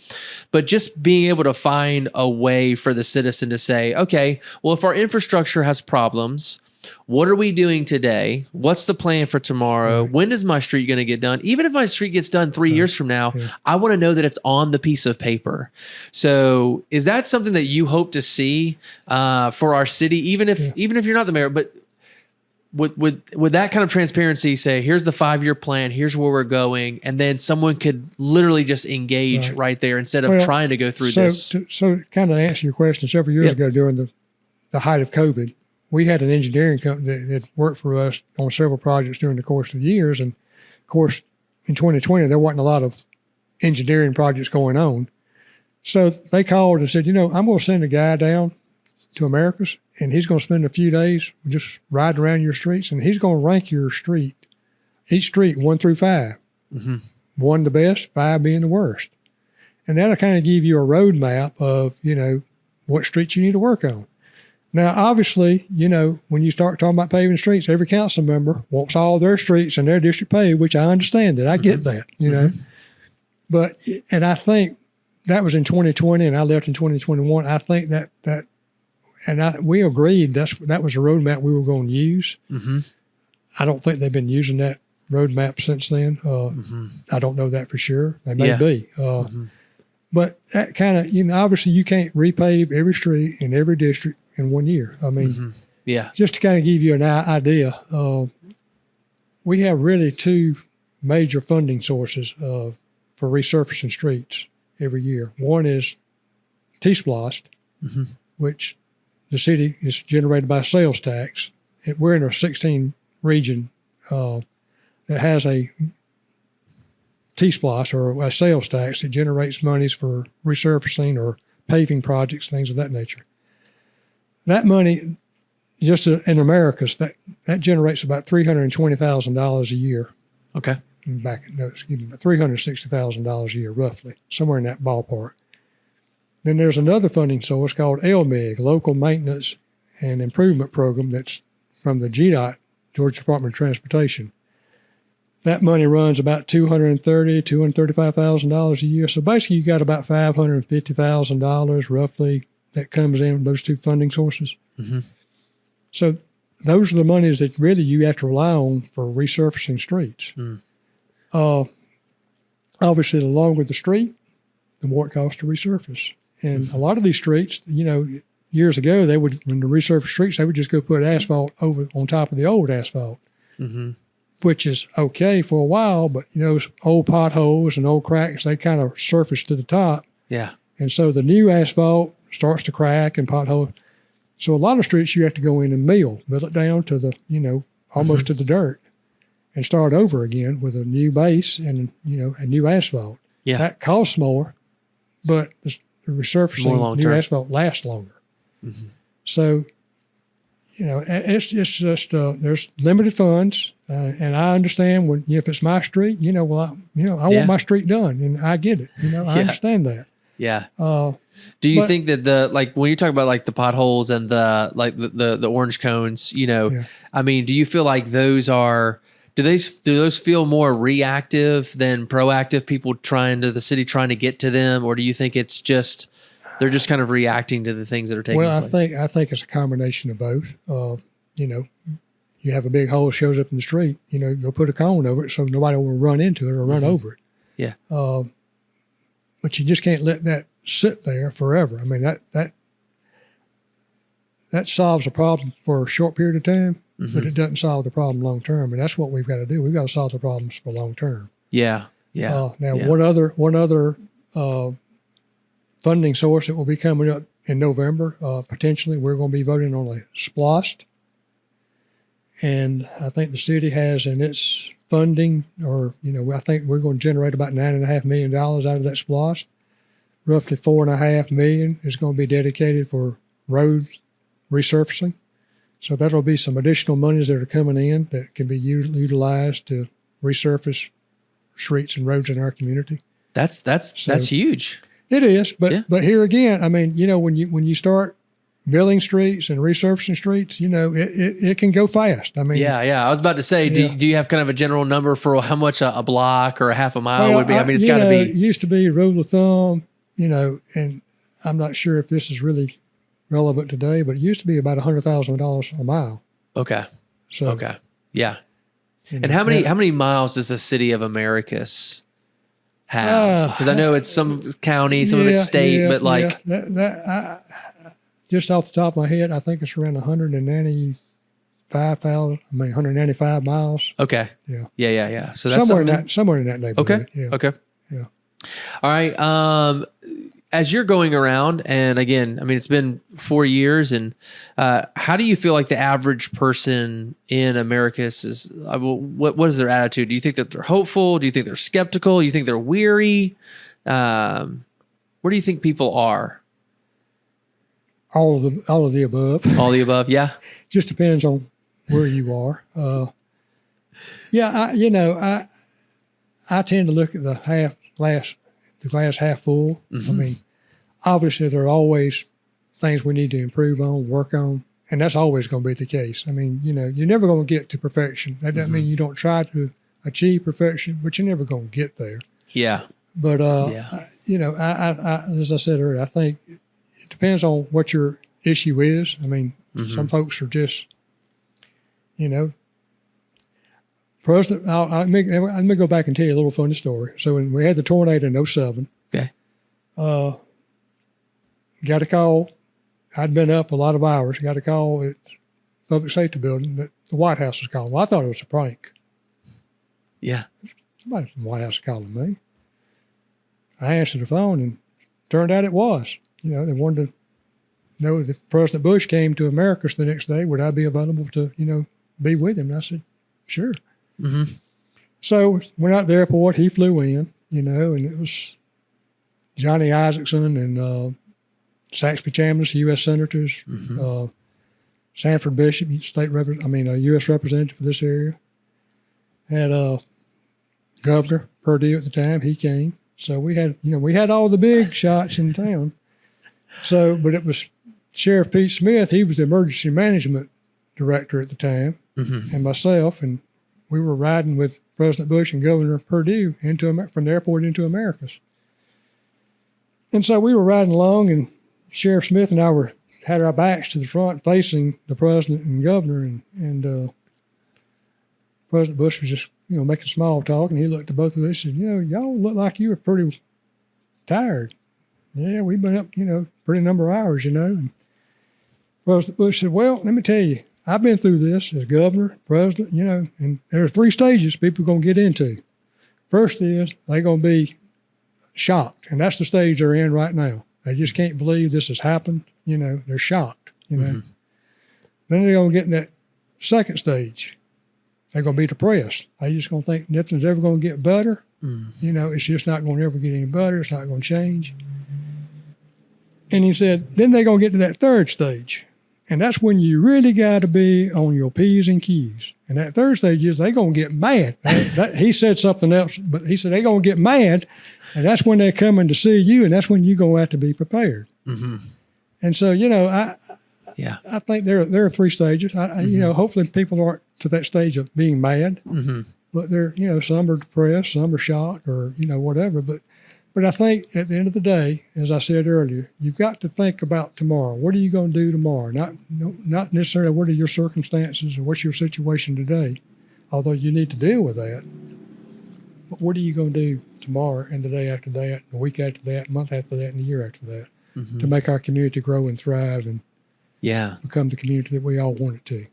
But just being able to find a way for the citizen to say, okay, well, if our infrastructure has problems, what are we doing today? What's the plan for tomorrow? Right. When is my street going to get done? Even if my street gets done 3 years from now, I want to know that it's on the piece of paper. So is that something that you hope to see for our city, even if you're not the mayor, but with that kind of transparency, say, here's the 5-year plan, here's where we're going, and then someone could literally just engage right there instead of trying to go through this. So kind of answer your question, several years ago during the height of COVID, we had an engineering company that worked for us on several projects during the course of the years. And of course, in 2020, there wasn't a lot of engineering projects going on. So they called and said, I'm going to send a guy down to Americus, and he's going to spend a few days just riding around your streets, and he's going to rank your street, each street 1 through 5. 1 the best, 5 being the worst. And that'll kind of give you a roadmap of, what streets you need to work on. Now, obviously, when you start talking about paving streets, every council member wants all their streets in their district paved, which I understand that. I get that, But, and I think that was in 2020, and I left in 2021. I think we agreed that was a roadmap we were going to use. I don't think they've been using that roadmap since then. I don't know that for sure. They may be. But that kind of, obviously you can't repave every street in every district in 1 year. I mean, just to kind of give you an idea, we have really 2 major funding sources for resurfacing streets every year. One is T-SPLOST, which the city is generated by sales tax. We're in a 16 region that has a T-SPLOST or a sales tax that generates monies for resurfacing or paving projects, things of that nature. That money, just in Americus, that generates about $320,000 a year. Okay. $360,000 a year, roughly, somewhere in that ballpark. Then there's another funding source called LMIG, Local Maintenance and Improvement Program, that's from the GDOT, Georgia Department of Transportation. That money runs about $235,000 a year. So basically, you got about $550,000 roughly that comes in from those 2 funding sources. So those are the monies that really you have to rely on for resurfacing streets. Obviously, the longer the street, the more it costs to resurface. And a lot of these streets, years ago, when the resurfaced streets, they would just go put asphalt over on top of the old asphalt, which is okay for a while, but those old potholes and old cracks, they kind of surface to the top. And so the new asphalt starts to crack and pothole. So a lot of streets you have to go in and mill it down to the, almost to the dirt and start over again with a new base and, a new asphalt. That costs more, but the resurfacing new asphalt lasts longer. So, it's just, there's limited funds. And I understand when, if it's my street, I want my street done, and I get it. I understand that. Do you think that when you talk about the potholes and the orange cones, I mean, do you feel like those are, do those feel more reactive than proactive, people the city trying to get to them? Or do you think it's just, they're just kind of reacting to the things that are taking place? Well, I think it's a combination of both. You have a big hole shows up in the street, you'll put a cone over it so nobody will run into it or run over it. But you just can't let that sit there forever. I mean, that solves a problem for a short period of time, but it doesn't solve the problem long term. And that's what we've got to do. We've got to solve the problems for long term. One other funding source that will be coming up in November, potentially, we're going to be voting on a SPLOST. And I think the city has in its funding, I think we're going to generate about $9.5 million out of that SPLOST. Roughly $4.5 million is going to be dedicated for road resurfacing. So that'll be some additional monies that are coming in that can be utilized to resurface streets and roads in our community. That's huge. It is, but here again, I mean, when you start building streets and resurfacing streets, it can go fast. I mean, I was about to say, do you have kind of a general number for how much a block or a half a mile would be? I mean, it's got to be. It used to be rule of thumb, and I'm not sure if this is really relevant today, but it used to be about $100,000 a mile. Okay. So, Okay. Yeah. you And know, how many miles does the city of Americus have? Because I know it's some county, some of it's state, but like just off the top of my head, I think it's around 195 miles. okay. Yeah. Yeah. So that's somewhere in that neighborhood. Okay. Yeah. Okay. Yeah. All right. As you're going around, and again, I mean, it's been 4 years, and how do you feel like the average person in Americus is? What is their attitude? Do you think that they're hopeful? Do you think they're skeptical? Do you think they're weary? Where do you think people are? All of the above. All the above. Yeah. Just depends on where you are. I tend to look at the glass half full. Mm-hmm. I mean, obviously there are always things we need to improve on, work on, and that's always going to be the case. I mean, you're never going to get to perfection. That doesn't mean you don't try to achieve perfection, but you're never going to get there. Yeah. But I, as I said earlier, I think it depends on what your issue is. I mean, some folks are just, President, let me go back and tell you a little funny story. So when we had the tornado in 2007, okay, got a call. I'd been up a lot of hours. Got a call at Public Safety Building that the White House was calling. Well, I thought it was a prank. Yeah. Somebody from the White House calling me. I answered the phone, and turned out it was. They wanted to know if President Bush came to Americus the next day, would I be available to, be with him? And I said, sure. Mm-hmm. So went out to the airport. He flew in, and it was Johnny Isakson and Saxby Chambliss, U.S. senators, Sanford Bishop, U.S. representative for this area. Had Governor Perdue at the time. He came. So we had all the big shots in town. So, but it was Sheriff Pete Smith. He was the emergency management director at the time, and myself, and we were riding with President Bush and Governor Perdue from the airport into Americus. And so we were riding along, and Sheriff Smith and I had our backs to the front facing the president and governor, and President Bush was just, making small talk, and he looked at both of us and said, y'all look like you were pretty tired. Yeah, we've been up, pretty number of hours, And President Bush said, well, let me tell you, I've been through this as governor, president, and there are 3 stages people are going to get into. First is they're going to be shocked, and that's the stage they're in right now. They just can't believe this has happened. They're shocked, Then they're going to get in that second stage. They're going to be depressed. They're just going to think nothing's ever going to get better. It's just not going to ever get any better. It's not going to change. And he said, then they're going to get to that third stage. And that's when you really got to be on your P's and Q's. And that third stage is they're going to get mad. He said something else, but he said they're going to get mad, and that's when they're coming to see you, and that's when you're going to have to be prepared. And so, I think there are 3 stages. Hopefully people aren't to that stage of being mad, but they're, some are depressed, some are shocked, or, whatever. But I think at the end of the day, as I said earlier, you've got to think about tomorrow. What are you going to do tomorrow? Not necessarily what are your circumstances or what's your situation today, although you need to deal with that. But what are you going to do tomorrow and the day after that, the week after that, month after that, and the year after that to make our community grow and thrive and become the community that we all want it to?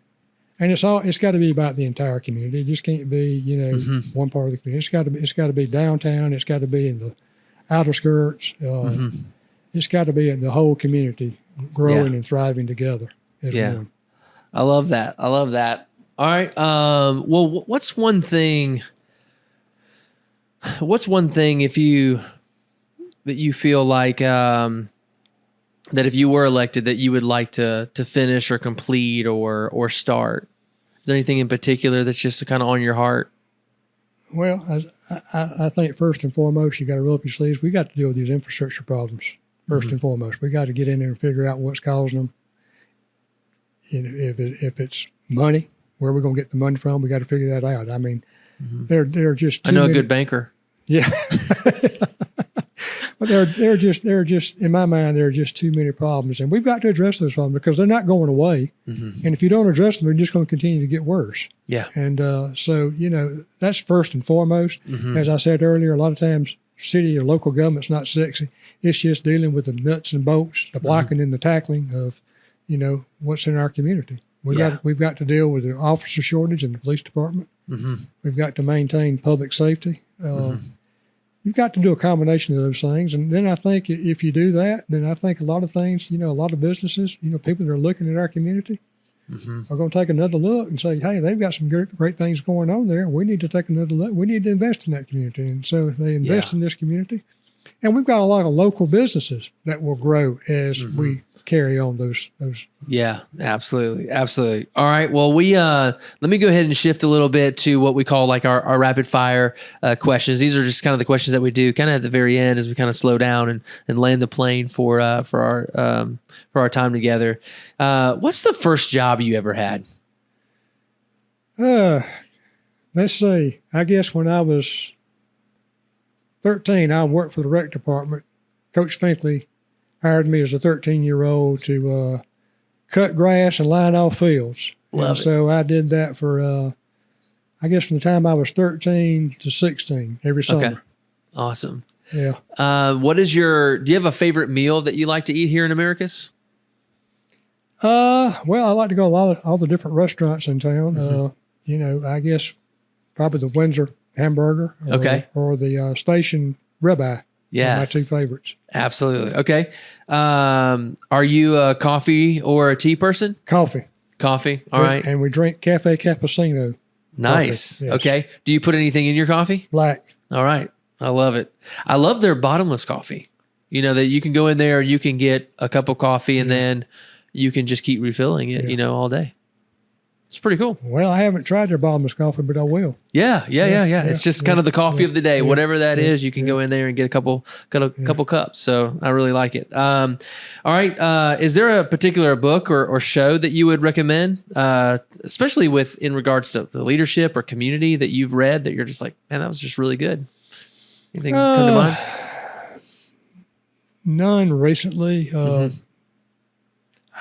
And it's got to be about the entire community. It just can't be, one part of the community. It's got to be downtown. It's got to be in the outer skirts. It's got to be in the whole community growing and thriving together as one. I love that. All right. Well, what's one thing that you feel like that if you were elected that you would like to finish or complete or start? Is there anything in particular that's just kind of on your heart? Well, I think first and foremost, you got to roll up your sleeves. We got to deal with these infrastructure problems first and foremost. We got to get in there and figure out what's causing them. If it's money, where we're going to get the money from, we got to figure that out. I mean, they're just. I know a good banker. Yeah. But there are just in my mind there are just too many problems, and we've got to address those problems because they're not going away. Mm-hmm. And if you don't address them, they're just going to continue to get worse. Yeah. And so that's first and foremost. Mm-hmm. As I said earlier, a lot of times city or local government's not sexy. It's just dealing with the nuts and bolts, the blocking and the tackling of what's in our community. We've got to deal with the officer shortage in the police department. Mm-hmm. We've got to maintain public safety. You've got to do a combination of those things. And then I think if you do that, then I think a lot of things, a lot of businesses, people that are looking at our community are going to take another look and say, hey, they've got some great things going on there. We need to take another look. We need to invest in that community. And so if they invest in this community, and we've got a lot of local businesses that will grow as we carry on those. Yeah, absolutely. Absolutely. All right. Well, let me go ahead and shift a little bit to what we call like our rapid fire questions. These are just kind of the questions that we do kind of at the very end as we kind of slow down and land the plane for our time together. What's the first job you ever had? Let's see. I guess when I was 13, I worked for the rec department. Coach Finkley hired me as a 13-year-old to cut grass and line off fields. So I did that for, I guess from the time I was 13 to 16 every summer. Okay. Awesome. Yeah. Do you have a favorite meal that you like to eat here in Americus? Well, I like to go to all the different restaurants in town. I guess probably the Windsor hamburger or the station ribeye. Yeah, my two favorites. Absolutely. Okay. Are you a coffee or a tea person? Coffee. All right. And we drink cafe cappuccino. Nice. Coffee, yes. Okay. Do you put anything in your coffee? Black. All right. I love it. I love their bottomless coffee. That you can go in there and you can get a cup of coffee and then you can just keep refilling it, all day. It's pretty cool. Well, I haven't tried their bottomless coffee, but I will. Yeah. It's just kind of the coffee of the day, whatever that is. You can go in there and get a couple cups. So I really like it. All right. Is there a particular book or show that you would recommend, especially in regards to the leadership or community that you've read that you're just like, man, that was just really good? Anything come to mind? None recently.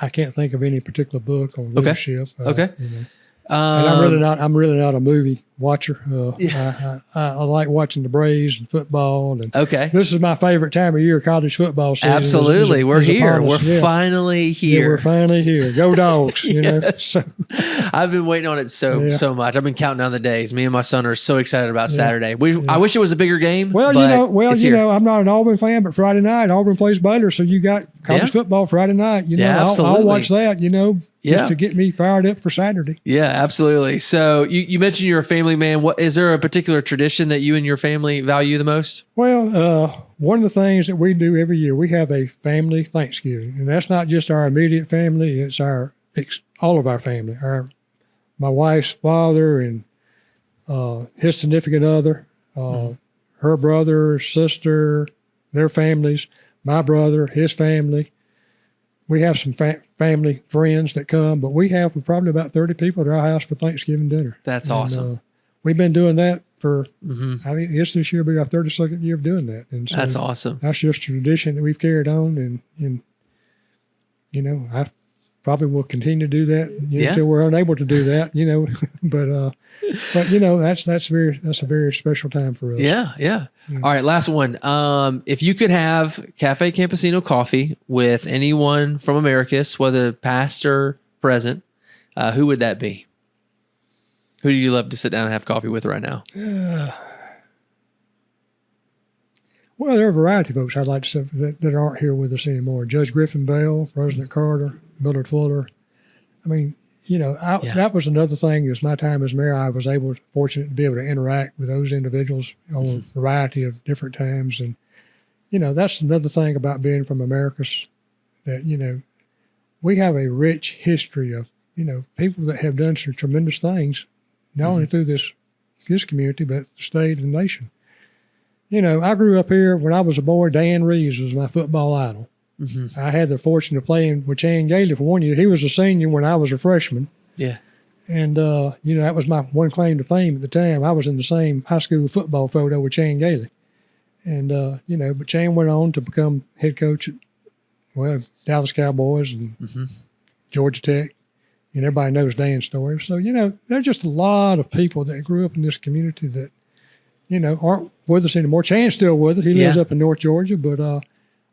I can't think of any particular book on leadership. And I'm really not a movie watcher. I like watching the Braves and football. And this is my favorite time of year, college football season. Absolutely. We're here. We're finally here. Yeah, we're finally here. Go Dogs. So, I've been waiting on it so much. I've been counting down the days. Me and my son are so excited about Saturday. I wish it was a bigger game. Well, I'm not an Auburn fan, but Friday night Auburn plays Baylor, so you got college football Friday night. I'll watch that. Just to get me fired up for Saturday. Yeah, absolutely. So you mentioned you're a family man. What is there a particular tradition that you and your family value the most? Well, one of the things that we do every year, we have a family Thanksgiving, and that's not just our immediate family; it's all of our family. My wife's father and his significant other, her brother, sister, their families, my brother, his family. We have some family friends that come, but we have probably about 30 people at our house for Thanksgiving dinner. That's awesome. We've been doing that for, I guess this year will be our 32nd year of doing that. And so that's awesome. That's just a tradition that we've carried on. And I probably will continue to do that until we're unable to do that, but that's a very special time for us. Yeah. All right. Last one. If you could have Cafe Campesino coffee with anyone from Americus, whether past or present, who would that be? Who do you love to sit down and have coffee with right now? Well, there are a variety of folks I'd like to say that aren't here with us anymore. Judge Griffin Bell, President Carter, Millard Fuller. I mean, that was another thing. Is my time as mayor, I was fortunate to be able to interact with those individuals on a variety of different times. And, that's another thing about being from Americus, that, we have a rich history of, people that have done some tremendous things, not only through this community, but the state and the nation. I grew up here when I was a boy. Dan Reeves was my football idol. I had the fortune of playing with Chan Gailey for 1 year. He was a senior when I was a freshman. Yeah. And, that was my one claim to fame at the time. I was in the same high school football photo with Chan Gailey. And, but Chan went on to become head coach at, Dallas Cowboys and Georgia Tech. And everybody knows Dan's story. So, there's just a lot of people that grew up in this community that, aren't with us anymore. Chan's still with us. He lives up in North Georgia, but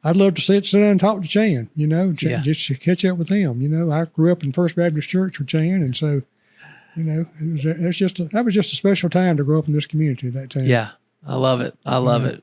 I'd love to sit down and talk to Chan, just to catch up with him. I grew up in First Baptist Church with Chan, and so, that was just a special time to grow up in this community at that time. Yeah, I love it. I love it.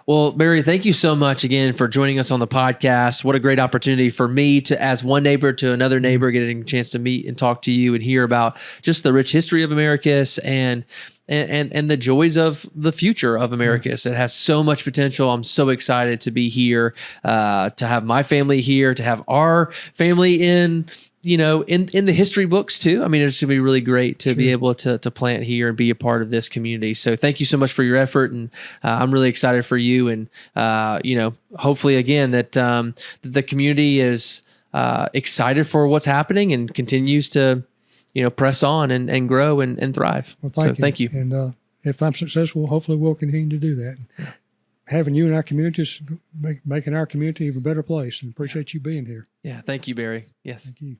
Well, Barry, thank you so much again for joining us on the podcast. What a great opportunity for me to, as one neighbor to another neighbor, getting a chance to meet and talk to you and hear about just the rich history of Americus and the joys of the future of Americus. It has so much potential. I'm so excited to be here, to have my family here, to have our family in the history books too. I mean, it's going to be really great to be able to plant here and be a part of this community. So thank you so much for your effort. And I'm really excited for you. And, hopefully again, that the community is excited for what's happening and continues to, press on and grow and thrive. Well, thank you. And if I'm successful, hopefully we'll continue to do that. Having you in our community is making our community even a better place, and appreciate you being here. Yeah. Thank you, Barry. Yes. Thank you.